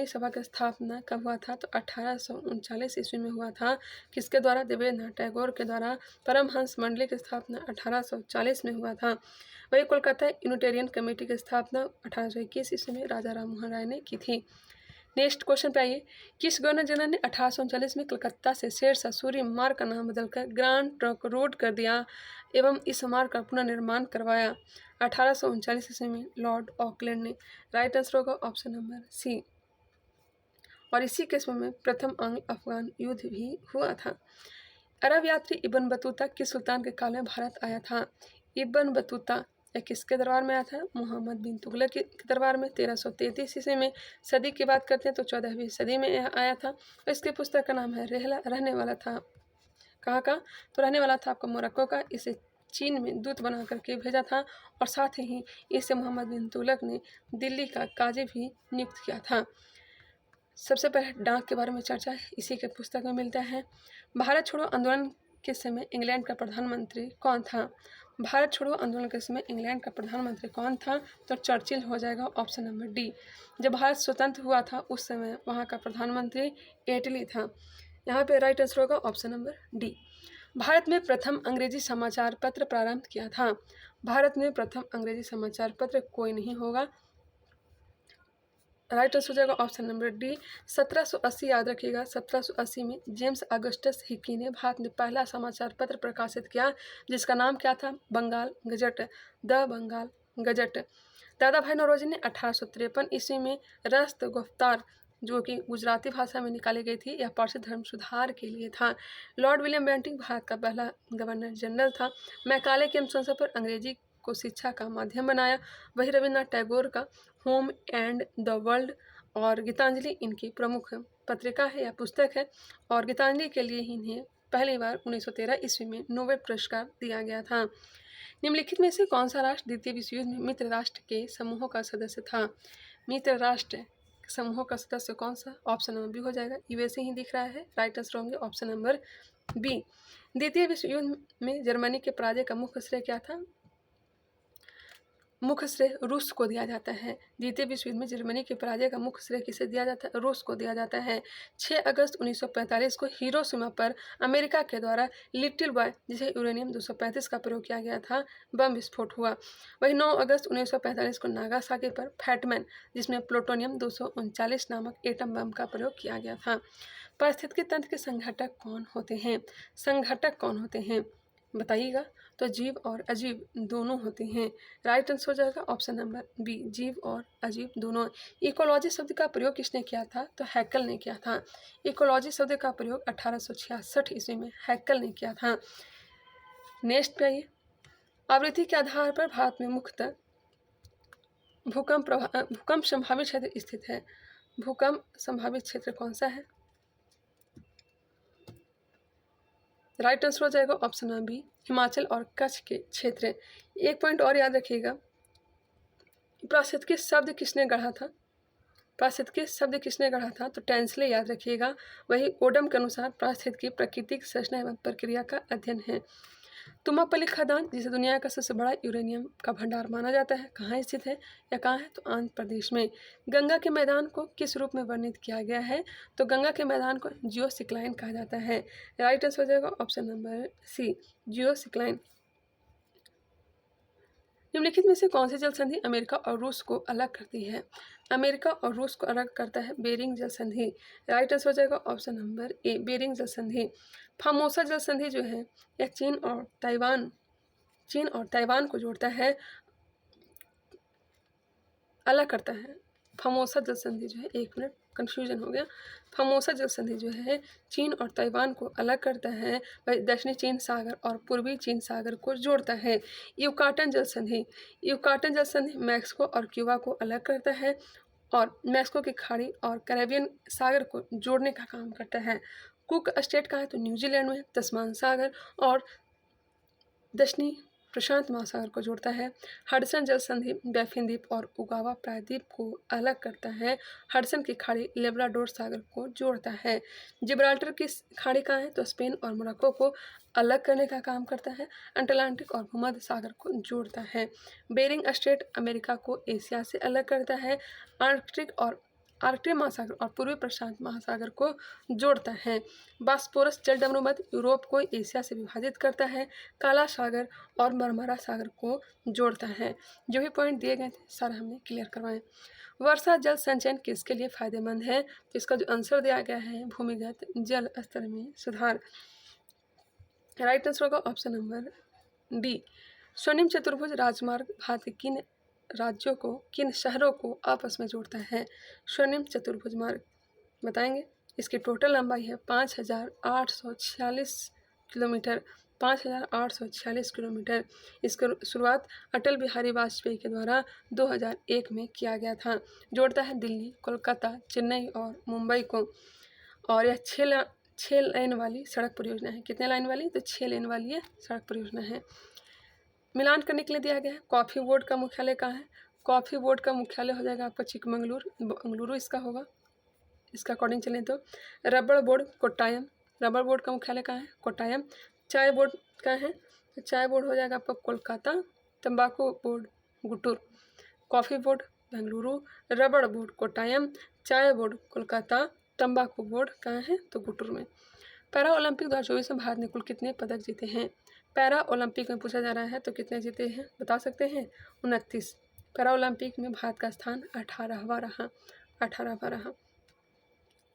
सभा की स्थापना कब हुआ था? तो 1839 ईस्वी में हुआ था। किसके द्वारा? देवेंद्रनाथ टैगोर के द्वारा। परमहंस मंडली की स्थापना 1840 में हुआ था। वही कोलकाता यूनिटेरियन कमेटी की स्थापना 1821 ईस्वी में राजा राम मोहन राय ने की थी। नेक्स्ट क्वेश्चन पे आइए, किस गवर्नर जनरल ने 1839 में कलकत्ता से शेरशाह सूरी मार्ग का नाम बदलकर ग्रांड ट्रंक रोड कर दिया एवं इस मार्ग का पुनर्निर्माण करवाया? 1839 ईस्वी में लॉर्ड ऑकलैंड ने। राइट आंसर होगा ऑप्शन नंबर सी। और इसी के समय में प्रथम आंग्ल अफगान युद्ध भी हुआ था। अरब यात्री इब्न बतूता किस सुल्तान के काल में भारत आया था? इब्न बतूता किसके दरबार में आया था? मोहम्मद बिन तुगलक के दरबार में 1333 ईस्वी में। सदी की बात करते हैं तो 14वीं सदी में आया था। और इसकी पुस्तक का नाम है रहने वाला था कहाँ का? तो रहने वाला था आपका मोरक्को का। इसे चीन में दूत बना करके भेजा था और साथ ही इसे मोहम्मद बिन तुगलक ने दिल्ली का काजी भी नियुक्त किया था। सबसे पहले डाक के बारे में चर्चा इसी के पुस्तक में मिलता है। भारत छोड़ो आंदोलन के समय इंग्लैंड का प्रधानमंत्री कौन था? भारत छोड़ो आंदोलन के समय इंग्लैंड का प्रधानमंत्री कौन था? तो चर्चिल हो जाएगा ऑप्शन नंबर डी। जब भारत स्वतंत्र हुआ था उस समय वहाँ का प्रधानमंत्री एटली था। यहाँ पे राइट आंसर होगा ऑप्शन नंबर डी। भारत में प्रथम अंग्रेजी समाचार पत्र प्रारंभ किया था। भारत में प्रथम अंग्रेजी समाचार पत्र कोई नहीं होगा। राइट आंसर हो जाएगा ऑप्शन नंबर डी। 1780 याद रखिएगा। 1780 में जेम्स अगस्टस हिकी ने भारत में पहला समाचार पत्र प्रकाशित किया, जिसका नाम क्या था? Bengal Gazette, the Bengal Gazette. Dadabhai Naoroji ने 1853 ईस्वी में रस्त गुफ्तार, जो कि गुजराती भाषा में निकाली गई थी, यह पारसी धर्म सुधार के लिए था। लॉर्ड विलियम बेंटिंक भारत का पहला गवर्नर जनरल था। मैकाले के अनुशंसा पर अंग्रेजी को शिक्षा का माध्यम बनाया। वही रविन्द्रनाथ टैगोर का होम एंड द वर्ल्ड और गीतांजलि इनकी प्रमुख पत्रिका है या पुस्तक है। और गीतांजलि के लिए इन्हें पहली बार 1913 ईस्वी में नोबेल पुरस्कार दिया गया था। निम्नलिखित में से कौन सा राष्ट्र द्वितीय विश्व युद्ध में मित्र राष्ट्र के समूहों का सदस्य था? मित्र राष्ट्र समूहों का सदस्य कौन सा? ऑप्शन नंबर बी हो जाएगा। यूएसए ही दिख रहा है। राइट आंसर होंगे ऑप्शन नंबर बी। द्वितीय विश्व युद्ध में जर्मनी के पराजय का मुख्य श्रेय क्या था? मुख्य श्रेय रूस को दिया जाता है। द्वितीय विश्व युद्ध में जर्मनी के पराजय का मुख्य श्रेय किसे दिया जाता है? रूस को दिया जाता है। 6 अगस्त 1945 को हिरोशिमा पर अमेरिका के द्वारा लिटिल बॉय, जिसे यूरेनियम 235 का प्रयोग किया गया था, बम विस्फोट हुआ। वही 9 अगस्त 1945 को नागासाकी पर फैटमैन, जिसमें प्लूटोनियम 239 नामक एटम बम का प्रयोग किया गया था। पारिस्थितिकी तंत्र के संघटक कौन होते हैं? संघटक कौन होते हैं बताइएगा। तो जीव और अजीव दोनों होते हैं। राइट आंसर हो जाएगा ऑप्शन नंबर बी, जीव और अजीव दोनों। इकोलॉजी शब्द का प्रयोग किसने किया था? तो हैकल ने किया था। इकोलॉजी शब्द का प्रयोग 1866 ईस्वी में हैकल ने किया था। नेक्स्ट पे आइए, आवृत्ति के आधार पर भारत में मुख्यतः भूकंप संभावित क्षेत्र स्थित है। भूकंप संभावित क्षेत्र कौन सा है? राइट आंसर हो जाएगा ऑप्शन नंबर बी, हिमाचल और कच्छ के क्षेत्र। एक पॉइंट और याद रखिएगा, पारिस्थितिकी शब्द किसने गढ़ा था? पारिस्थितिकी शब्द किसने गढ़ा था? तो टेंसले याद रखिएगा। वही ओडम के अनुसार पारिस्थितिकी प्राकृतिक संरचना एवं प्रक्रिया का अध्ययन है। तुमापल्ली खदान, जिसे दुनिया का सबसे बड़ा यूरेनियम का भंडार माना जाता है, कहाँ स्थित है या कहाँ है? तो आंध्र प्रदेश में। गंगा के मैदान को किस रूप में वर्णित किया गया है? तो गंगा के मैदान को जियोसिक्लाइन कहा जाता है। राइट आंसर हो जाएगा ऑप्शन नंबर सी, जियोसिक्लाइन। निम्नलिखित में से कौन सी जल संधि अमेरिका और रूस को अलग करती है? अमेरिका और रूस को अलग करता है बेरिंग जल संधि। राइट आंसर हो जाएगा ऑप्शन नंबर ए, बेरिंग जल संधि। फार्मोसा जल संधि जो है यह चीन और ताइवान को जोड़ता है, अलग करता है। फार्मोसा जल संधि जो है, एक मिनट कन्फ्यूजन हो गया। फॉर्मोसा जल संधि जो है चीन और ताइवान को अलग करता है, वह दक्षिणी चीन सागर और पूर्वी चीन सागर को जोड़ता है। युकाटन जल संधि मैक्सिको और क्यूबा को अलग करता है और मैक्सिको की खाड़ी और कैरेबियन सागर को जोड़ने का काम करता है। कुक स्टेट का है तो न्यूजीलैंड में तस्मान सागर और दक्षिणी प्रशांत महासागर को जोड़ता है। हडसन जल संधि बैफिन द्वीप और उगावा प्रायद्वीप को अलग करता है। हडसन की खाड़ी लेब्राडोर सागर को जोड़ता है। जिब्राल्टर की खाड़ी कहाँ है तो स्पेन और मोरक्को को अलग करने का काम करता है। अटलांटिक और भूमध्य सागर को जोड़ता है। बेरिंग स्ट्रेट अमेरिका को एशिया से अलग करता है। आर्कटिक महासागर और पूर्वी प्रशांत महासागर को जोड़ता है। बास्पोरस जल डमरूमध्य यूरोप को एशिया से विभाजित करता है। काला सागर और मरमरा सागर को जोड़ता है। जो भी पॉइंट दिए गए थे सारा हमने क्लियर करवाएं। वर्षा जल संचयन किसके लिए फायदेमंद है? तो इसका जो आंसर दिया गया है भूमिगत जल स्तर में सुधार। राइट आंसर होगा ऑप्शन नंबर डी। स्वर्णिम चतुर्भुज राजमार्ग भारत के किन राज्यों को, किन शहरों को आपस में जोड़ता है? स्वर्णिम चतुर्भुज मार्ग बताएंगे। इसकी टोटल लंबाई है 5,846 किलोमीटर। 5,846 किलोमीटर। इसकी शुरुआत अटल बिहारी वाजपेयी के द्वारा 2001 में किया गया था। जोड़ता है दिल्ली, कोलकाता, चेन्नई और मुंबई को। और यह 6 लेन वाली सड़क परियोजना है। कितने लाइन वाली? तो 6 लेन वाली ये सड़क परियोजना है। मिलान करने के लिए दिया गया है। कॉफ़ी बोर्ड का मुख्यालय कहाँ है? कॉफ़ी बोर्ड का मुख्यालय हो जाएगा आपका चिकमंगलुरु इसका होगा। इसका अकॉर्डिंग चलें तो रबड़ बोर्ड कोट्टायम। रबड़ बोर्ड का मुख्यालय कहाँ है? कोट्टायम। चाय बोर्ड कहाँ है? तो चाय बोर्ड हो जाएगा आपका कोलकाता। तंबाकू board Guntur. Coffee board Bengaluru, रबड़ बोर्ड कोट्टायम, चाय बोर्ड कोलकाता, तंबाकू बोर्ड कहाँ है? तो गुटूर में। पैरा ओलंपिक 2024 में भारत ने कुल कितने पदक जीते हैं? पैरा ओलंपिक में पूछा जा रहा है तो कितने जीते हैं बता सकते हैं? 29। पैरा ओलंपिक में भारत का स्थान 18वां रहा।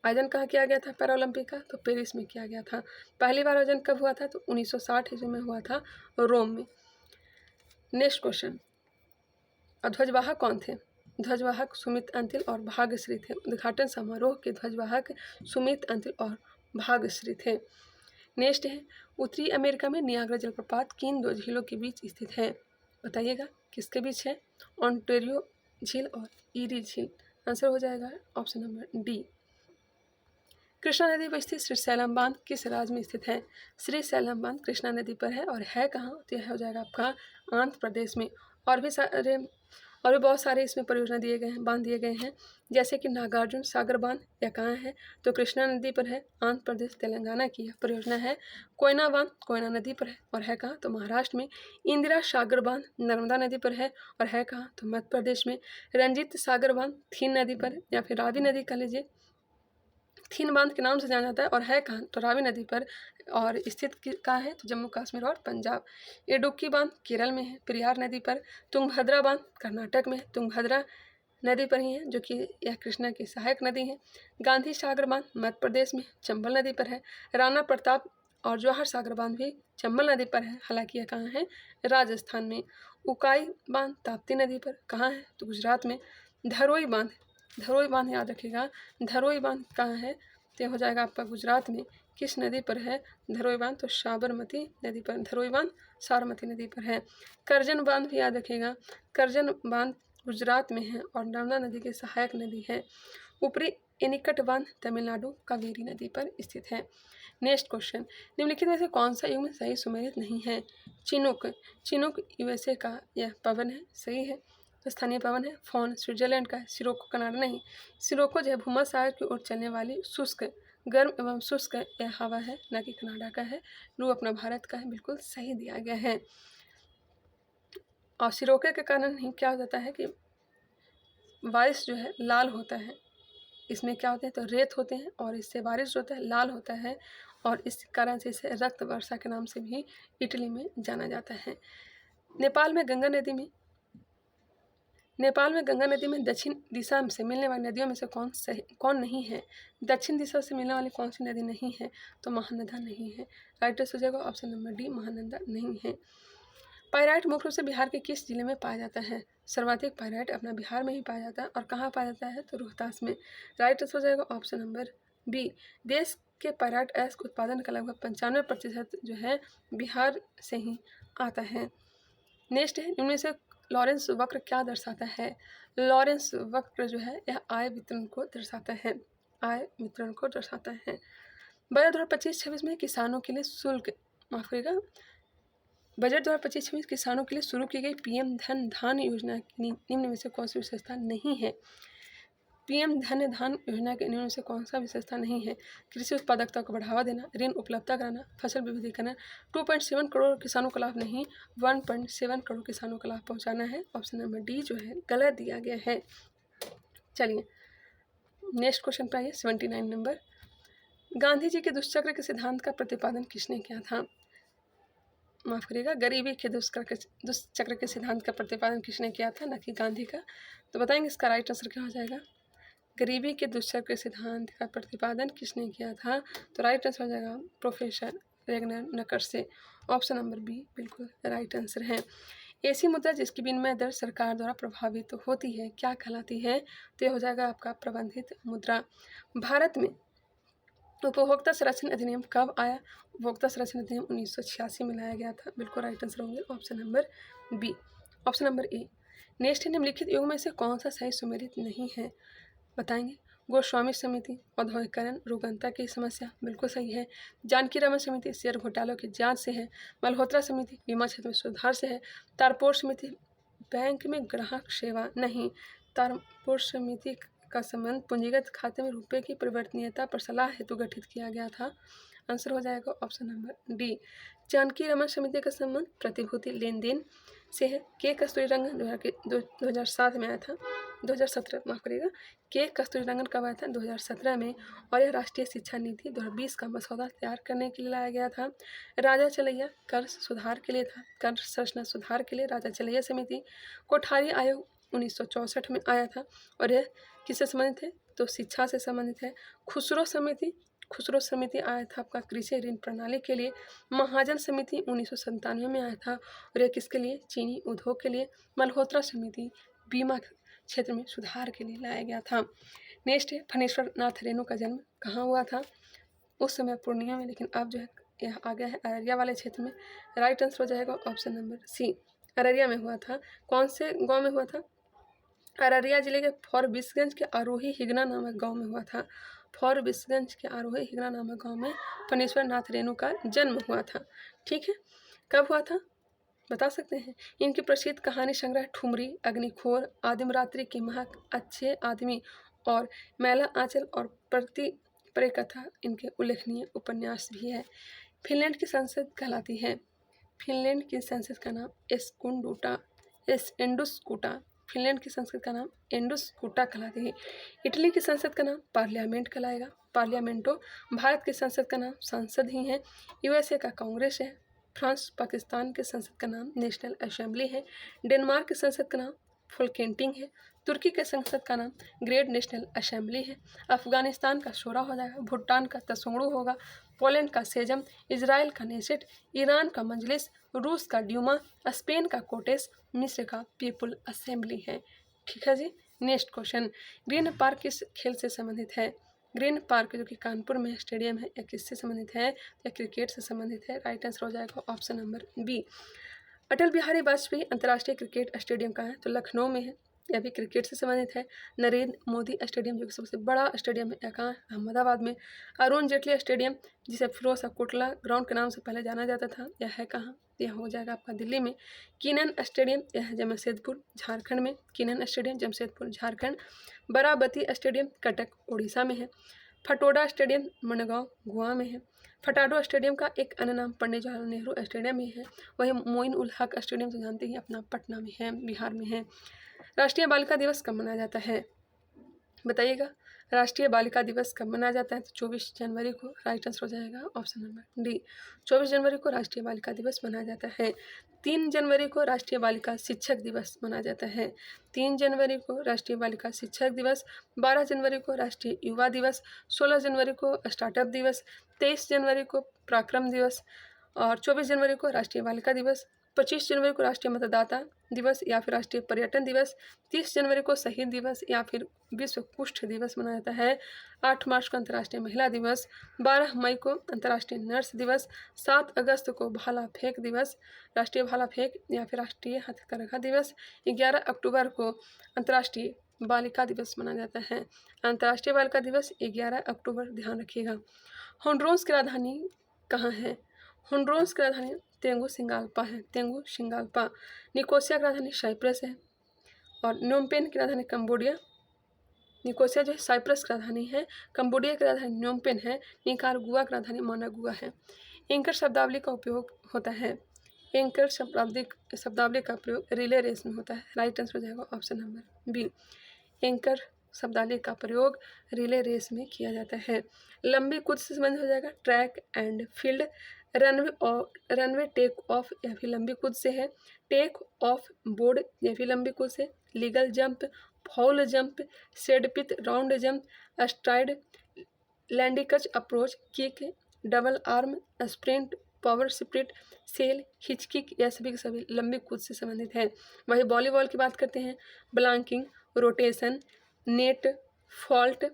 आयोजन कहाँ किया गया था पैरा ओलंपिक का? तो पेरिस में किया गया था। पहली बार आयोजन कब हुआ था? तो 1960 ईस्वी में हुआ था रोम में। नेक्स्ट क्वेश्चन, ध्वजवाहक कौन थे? ध्वजवाहक सुमित अंतिल और भाग्यश्री थे। उद्घाटन समारोह के ध्वजवाहक सुमित अंतिल और भाग्यश्री थे। नेक्स्ट है, उत्तरी अमेरिका में नियाग्रा जलप्रपात किन 2 झीलों के बीच स्थित है? बताइएगा किसके बीच है? ओंटारियो झील और ईरी झील। आंसर हो जाएगा ऑप्शन नंबर डी। कृष्णा नदी पर स्थित श्रीशैलम बांध किस राज्य में स्थित है? श्रीशैलम बांध कृष्णा नदी पर है और है कहाँ? तो यह हो जाएगा आपका आंध्र प्रदेश में। और भी बहुत सारे इसमें परियोजना दिए गए हैं, बांध दिए गए हैं, जैसे कि नागार्जुन सागर बांध, यह कहाँ है? तो कृष्णा नदी पर है, आंध्र प्रदेश तेलंगाना की यह परियोजना है। कोयना बांध कोयना नदी पर है और है कहाँ? तो महाराष्ट्र में। इंदिरा सागर बांध नर्मदा नदी पर है और है कहाँ? तो मध्य प्रदेश में। रंजीत सागर बांध थीन नदी पर या फिर रावी नदी कह लीजिए, थीन बांध के नाम से जाना जाता है और है कहाँ? तो रावी नदी पर और स्थित कहाँ है? तो जम्मू कश्मीर और पंजाब। इडुक्की बांध केरल में है, पेरियार नदी पर। तुंगभद्रा बांध कर्नाटक में है, तुंगभद्रा नदी पर ही है, जो कि यह कृष्णा की सहायक नदी है। गांधी सागर बांध मध्य प्रदेश में चंबल नदी पर है। राणा प्रताप और जवाहर सागर बांध भी चंबल नदी पर है, हालांकि यह कहाँ है? राजस्थान में। उकाई बांध ताप्ती नदी पर, कहाँ है? तो गुजरात में। धरोई बांध याद रखिएगा, धरोई बांध कहाँ है? तो हो जाएगा आपका गुजरात में। किस नदी पर है धरोई बांध? तो साबरमती नदी पर। धरोई बांध साबरमती नदी पर है। करजन बांध भी याद रखिएगा, करजन बांध गुजरात में है और नर्मदा नदी की सहायक नदी है। ऊपरी एनीकट बांध तमिलनाडु कावेरी नदी पर स्थित है। नेक्स्ट क्वेश्चन, निम्नलिखित में से कौन सा युग्म सही सुमेलित नहीं है? चिनूक यूएसए का यह पवन है, सही है, स्थानीय पवन है। फोन स्विट्जरलैंड का है। सिरोको कनाडा नहीं। सिरोको जो है भूमध्य सागर की ओर चलने वाली शुष्क, गर्म एवं शुष्क यह हवा है, न कि कनाडा का है। लू अपना भारत का है, बिल्कुल सही दिया गया है। और सिरोके के कारण ही क्या हो जाता है कि बारिश जो है लाल होता है। इसमें क्या होते हैं? तो रेत होते हैं और इससे बारिश होता है लाल होता है और इस कारण से इसे रक्त वर्षा के नाम से भी इटली में जाना जाता है। नेपाल में गंगा नदी में दक्षिण दिशा से मिलने वाली नदियों में से कौन नहीं है? दक्षिण दिशा से मिलने वाली कौन सी नदी नहीं है? तो महानंदा नहीं है। राइट आंसर हो जाएगा ऑप्शन नंबर डी, महानंदा नहीं है। पायराइट मुख्य रूप से बिहार के किस जिले में पाया जाता है? सर्वाधिक पायराइट अपना बिहार में ही पाया जाता है। और कहाँ पाया जाता है? तो रोहतास में। राइट आंसर हो जाएगा ऑप्शन नंबर बी। देश के पायराइट एश के उत्पादन का लगभग 95% जो है बिहार से ही आता है। नेक्स्ट है, इनमें से लॉरेंस वक्र क्या दर्शाता है? लॉरेंस वक्र जो है यह आय वितरण को दर्शाता है। आय वितरण को दर्शाता है। बजट 2025-26 में किसानों के लिए शुल्क, माफ करिएगा, बजट 2025-26 किसानों के लिए शुरू की गई पीएम धन धान योजना की निम्न में से कौन सी विशेषता नहीं है? पीएम धन धान योजना के निम्न में से कौन सा विशेषता नहीं है? कृषि उत्पादकता को बढ़ावा देना, ऋण उपलब्धता कराना, फसल विविधीकरण। 2.7 करोड़ किसानों को लाभ नहीं, 1.7 करोड़ किसानों को लाभ पहुंचाना है। ऑप्शन नंबर डी जो है गलत दिया गया है। चलिए नेक्स्ट क्वेश्चन पर आइए, 79 नंबर। गांधी जी के दुष्चक्र के सिद्धांत का प्रतिपादन किसने किया था? माफ करिएगा, गरीबी के दुष्चक्र के सिद्धांत का प्रतिपादन किसने किया था, न कि गांधी का। तो बताएंगे इसका राइट आंसर क्या हो जाएगा? गरीबी के दुष्चक्र के सिद्धांत का प्रतिपादन किसने किया था? तो राइट आंसर हो जाएगा प्रोफेसर रेगनर नकर से। ऑप्शन नंबर बी बिल्कुल राइट आंसर है। ऐसी मुद्रा जिसकी विनिमय दर सरकार द्वारा प्रभावित तो होती है क्या कहलाती है? तो हो जाएगा आपका प्रबंधित मुद्रा। भारत में उपभोक्ता संरक्षण अधिनियम कब आया? उपभोक्ता संरक्षण अधिनियम 1986 में लाया गया था। बिल्कुल राइट आंसर होंगे option number B. Option number A. Next है, निम्नलिखित युग में से कौन सा सही सुमेलित नहीं है? बताएंगे। गोस्वामी समिति, औद्योगिकरण, रुग्णता की समस्या, बिल्कुल सही है। जानकी रामन समिति शेयर घोटालों की जांच से है। मल्होत्रा समिति बीमा क्षेत्र में सुधार से है। तारपोर समिति बैंक में ग्राहक सेवा, नहीं। तारपोर समिति का संबंध पूंजीगत खाते में रुपए की परिवर्तनीयता पर सलाह हेतु गठित किया गया था। आंसर हो जाएगा option number D. Janaki Raman समिति का संबंध प्रतिभूति लेन देन से है। के कस्तूरीरंगन 2007 में आया था, 2017 माफ करिएगा। के कस्तूरीरंगन कब आया था? 2017 में। और यह राष्ट्रीय शिक्षा नीति 2020 का मसौदा तैयार करने के लिए लाया गया था। राजा चलैया कर सुधार के लिए था, कर संरचना सुधार के लिए राजा चलैया समिति। कोठारी आयोग 1964 में आया था और यह किससे संबंधित है? तो शिक्षा से संबंधित है। खुसरो समिति आया था आपका कृषि ऋण प्रणाली के लिए। महाजन समिति 1997 में आया था और यह किसके लिए? चीनी उद्योग के लिए। मल्होत्रा समिति बीमा क्षेत्र में सुधार के लिए लाया गया था। नेक्स्ट है, फणेश्वर नाथ रेणु का जन्म कहाँ हुआ था? उस समय पूर्णिया में, लेकिन अब जो है यह आ गया है अररिया वाले क्षेत्र में। राइट आंसर हो जाएगा ऑप्शन नंबर सी, अररिया में हुआ था। कौन से गाँव में हुआ था? अररिया जिले के फॉरबिसगंज के आरोही हिगना नामक गांव में हुआ था। फॉरबिसगंज के आरोही हिगना नामक गांव में फणेश्वर नाथ रेणु का जन्म हुआ था। ठीक है, कब हुआ था बता सकते हैं? इनकी प्रसिद्ध कहानी संग्रह ठुमरी, अग्निखोर, आदिमरात्रि की महक, अच्छे आदमी और मैला आंचल और प्रेम कथा इनके उल्लेखनीय उपन्यास भी है। फिनलैंड की संसद कहलाती है। फिनलैंड की संसद का नाम एंडुस्कूटा। फिनलैंड की संसद का नाम एंडुस्कूटा कहलाती है। इटली की संसद का नाम पार्लियामेंट कहलाएगा, पार्लियामेंटो। भारत की संसद का नाम संसद ही है। यूएसए का कांग्रेस है। फ्रांस पाकिस्तान के संसद का नाम नेशनल असेंबली है। डेनमार्क की संसद का नाम फुलकेंटिंग है। तुर्की के संसद का नाम ग्रेट नेशनल असेंबली है। अफगानिस्तान का शोरा हो जाएगा। भूटान का तसोंगड़ू होगा। पोलैंड का सेजम, इजराइल का नेसेट, ईरान का मजलिस, रूस का ड्यूमा, स्पेन का कोटेस, मिस्र का पीपुल असेंबली है। ठीक है जी। नेक्स्ट क्वेश्चन, ग्रीन पार्क किस खेल से संबंधित है? ग्रीन पार्क जो कि कानपुर में स्टेडियम है, यह किससे संबंधित है? यह क्रिकेट से संबंधित है। राइट आंसर हो जाएगा option number B. Atal Bihari Vajpayee अंतर्राष्ट्रीय क्रिकेट स्टेडियम कहाँ है? तो लखनऊ में है, यह भी क्रिकेट से संबंधित है। नरेंद्र मोदी स्टेडियम जो कि सबसे बड़ा स्टेडियम है, यह कहाँ है? अहमदाबाद में। अरुण जेटली स्टेडियम जिसे फिरोज कोटला ग्राउंड के नाम से पहले जाना जाता था, यह है कहाँ? यह हो जाएगा आपका दिल्ली में। कीनन स्टेडियम यह है जमशेदपुर झारखंड में। Keenan stadium Jamshedpur Jharkhand. Barabati stadium Cuttack Orissa में है। फटोडा स्टेडियम मनगांव गोवा में है। फटाडो स्टेडियम का एक अन्य नाम पंडित जवाहरलाल नेहरू स्टेडियम ही है। वही मोइन उल हक स्टेडियम तो जानते हैं अपना पटना में है, बिहार में है। राष्ट्रीय बालिका दिवस कब मनाया जाता है? बताइएगा। राष्ट्रीय बालिका दिवस कब मनाया जाता है? तो 24 जनवरी को। राइट आंसर हो जाएगा ऑप्शन नंबर डी। 24 जनवरी को राष्ट्रीय बालिका दिवस मनाया जाता है। 3 जनवरी को राष्ट्रीय बालिका शिक्षक दिवस मनाया जाता है। 3 जनवरी को राष्ट्रीय बालिका शिक्षक दिवस। 12 जनवरी को राष्ट्रीय युवा दिवस। 16 जनवरी को स्टार्टअप दिवस। 23 जनवरी को पराक्रम दिवस और 24 जनवरी को राष्ट्रीय बालिका दिवस। 25 जनवरी को राष्ट्रीय मतदाता दिवस या फिर राष्ट्रीय पर्यटन दिवस, 30 जनवरी को शहीद दिवस या फिर विश्व कुष्ठ दिवस मनाया जाता है, 8 मार्च को अंतर्राष्ट्रीय महिला दिवस, 12 मई को अंतर्राष्ट्रीय नर्स दिवस, 7 अगस्त को भाला फेंक दिवस, राष्ट्रीय भाला फेंक या फिर राष्ट्रीय हथकरघा दिवस, 11 अक्टूबर को अंतर्राष्ट्रीय बालिका दिवस मनाया जाता है। अंतर्राष्ट्रीय बालिका दिवस 11 अक्टूबर, ध्यान रखिएगा। होंडुरास की राजधानी कहाँ है? होंडुरास की राजधानी तेगुसिगाल्पा है, तेगुसिगाल्पा। निकोसिया की राजधानी साइप्रस है और नोमपेन की राजधानी कंबोडिया। निकोसिया जो है साइप्रस की राजधानी है, कंबोडिया की राजधानी नोमपेन है, निकारागुआ की राजधानी मानागुआ है। एंकर शब्दावली का उपयोग होता है, एंकर शब्दावली का प्रयोग रिले रेस में होता है। राइट आंसर हो जाएगा ऑप्शन नंबर बी, एंकर शब्दावली का प्रयोग रिले रेस में किया जाता है। लंबी कूद से संबंधित हो जाएगा track and field. Runway take off या फिर लंबी कूद से है, टेक ऑफ बोर्ड या फिर लंबी कूद से, लीगल जंप, फाउल जंप, सेडपित राउंड जंप, स्ट्राइड, लैंडिकच approach, kick, double arm, sprint, power sprint, sail, hitch kick, यह सभी के सभी लंबी कूद से संबंधित है। वही वॉलीबॉल की बात करते हैं, ब्लॉकिंग, रोटेशन, नेट फॉल्ट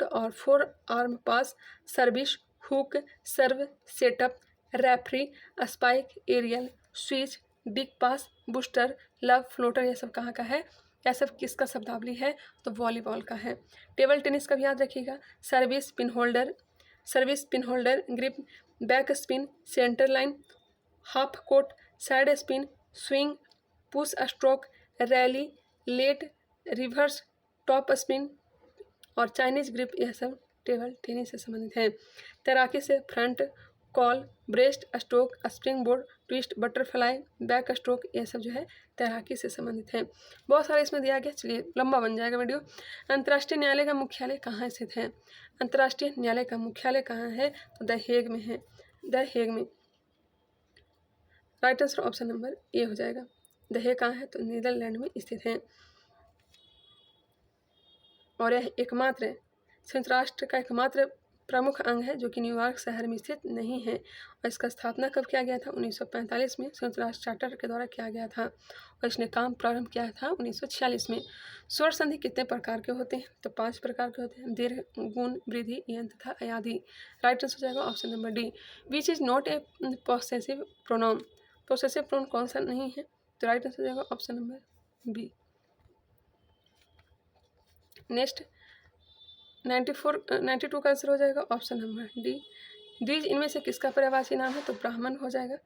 और 4 arm pass, service, hook, serve, setup, referee, spike, aerial, switch, big pass, booster, love, floater, यह सब कहाँ का है? यह सब किसका शब्दावली है? तो वॉलीबॉल का है। टेबल टेनिस का भी याद रखिएगा, service, pin holder, grip, back spin, centre line, half court, side spin, swing, push stroke, rally, let, reverse, top spin और चाइनीज ग्रिप, यह सब टेबल टेनिस से संबंधित है। तैराकी से front, crawl, breast stroke, spring board, twist, butterfly, back stroke, यह सब जो है तैराकी से संबंधित है। बहुत सारे इसमें दिया गया, चलिए लंबा बन जाएगा वीडियो। अंतर्राष्ट्रीय न्यायालय का मुख्यालय कहाँ स्थित है? अंतर्राष्ट्रीय न्यायालय का मुख्यालय कहाँ है? तो द हेग में है, द हेग में। राइट आंसर ऑप्शन नंबर ए हो जाएगा। द हेग कहाँ है? तो नीदरलैंड में स्थित है और यह एकमात्र संयुक्त राष्ट्र का एकमात्र प्रमुख अंग है जो कि न्यूयॉर्क शहर में स्थित नहीं है। और इसका स्थापना कब किया गया था? 1945 में संयुक्त राष्ट्र चार्टर के द्वारा किया गया था और इसने काम प्रारंभ किया था 1946 में। स्वर संधि कितने प्रकार के होते हैं? तो 5 प्रकार के होते हैं, दीर्घ, गुण, वृद्धि, यंत्र तथा अयाधि। राइट आंसर हो जाएगा option number D, which is not a possessive pronoun. Possessive pronoun कौन सा नहीं है? तो राइट आंसर हो जाएगा ऑप्शन नंबर बी। नेक्स्ट 92 का आंसर हो जाएगा ऑप्शन नंबर डी, द्विज इनमें से किसका पर्यायवाची नाम है? तो ब्राह्मण हो जाएगा।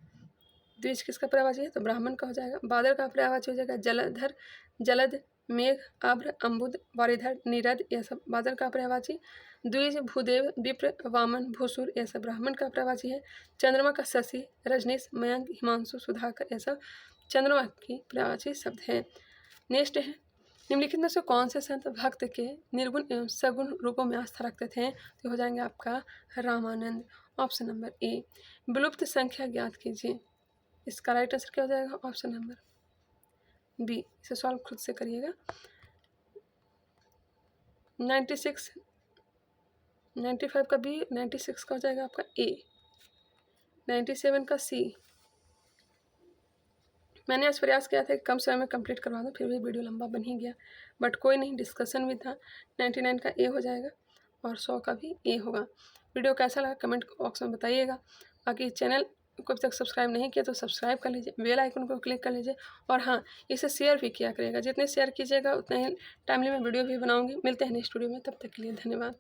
द्विज किसका पर्यायवाची है? तो ब्राह्मण का हो जाएगा। बादल का पर्यायवाची हो जाएगा जलधर, जलद, मेघ, आभ्र, अम्बुद, वारिधर, नीरद, यह सब बादल का पर्यायवाची। द्विज, भूदेव, विप्र, वामन, भूसुर, यह सब ब्राह्मण का पर्यायवाची है। चंद्रमा का शशि, रजनीश, मयंक, हिमांशु, सुधाकर, यह सब चंद्रमा की पर्यायवाची शब्द है। नेक्स्ट है, निम्नलिखित में से कौन से संत भक्त के निर्गुण एवं सगुण रूपों में आस्था रखते थे? तो हो जाएंगे आपका रामानंद, ऑप्शन नंबर ए। विलुप्त संख्या ज्ञात कीजिए, इसका राइट आंसर क्या हो जाएगा? Option number B. इसे सॉल्व खुद से करिएगा। 96, 95 का बी, 96 का हो जाएगा आपका ए, 97 का सी। मैंने आज प्रयास किया था कि कम समय में कंप्लीट करवा दूँ, फिर भी वीडियो लंबा बन ही गया, बट कोई नहीं, डिस्कशन भी था। 99 का ए हो जाएगा और 100 का भी ए होगा। वीडियो कैसा लगा कमेंट बॉक्स में बताइएगा। बाकी चैनल को अभी तक सब्सक्राइब नहीं किया तो सब्सक्राइब कर लीजिए, बेल आइकन को क्लिक कर लीजिए और हाँ, इसे शेयर भी किया करिएगा। जितने शेयर कीजिएगा उतने ही टाइमली मैं वीडियो भी बनाऊँगी। मिलते हैं नेक्स्ट वीडियो में, तब तक के लिए धन्यवाद।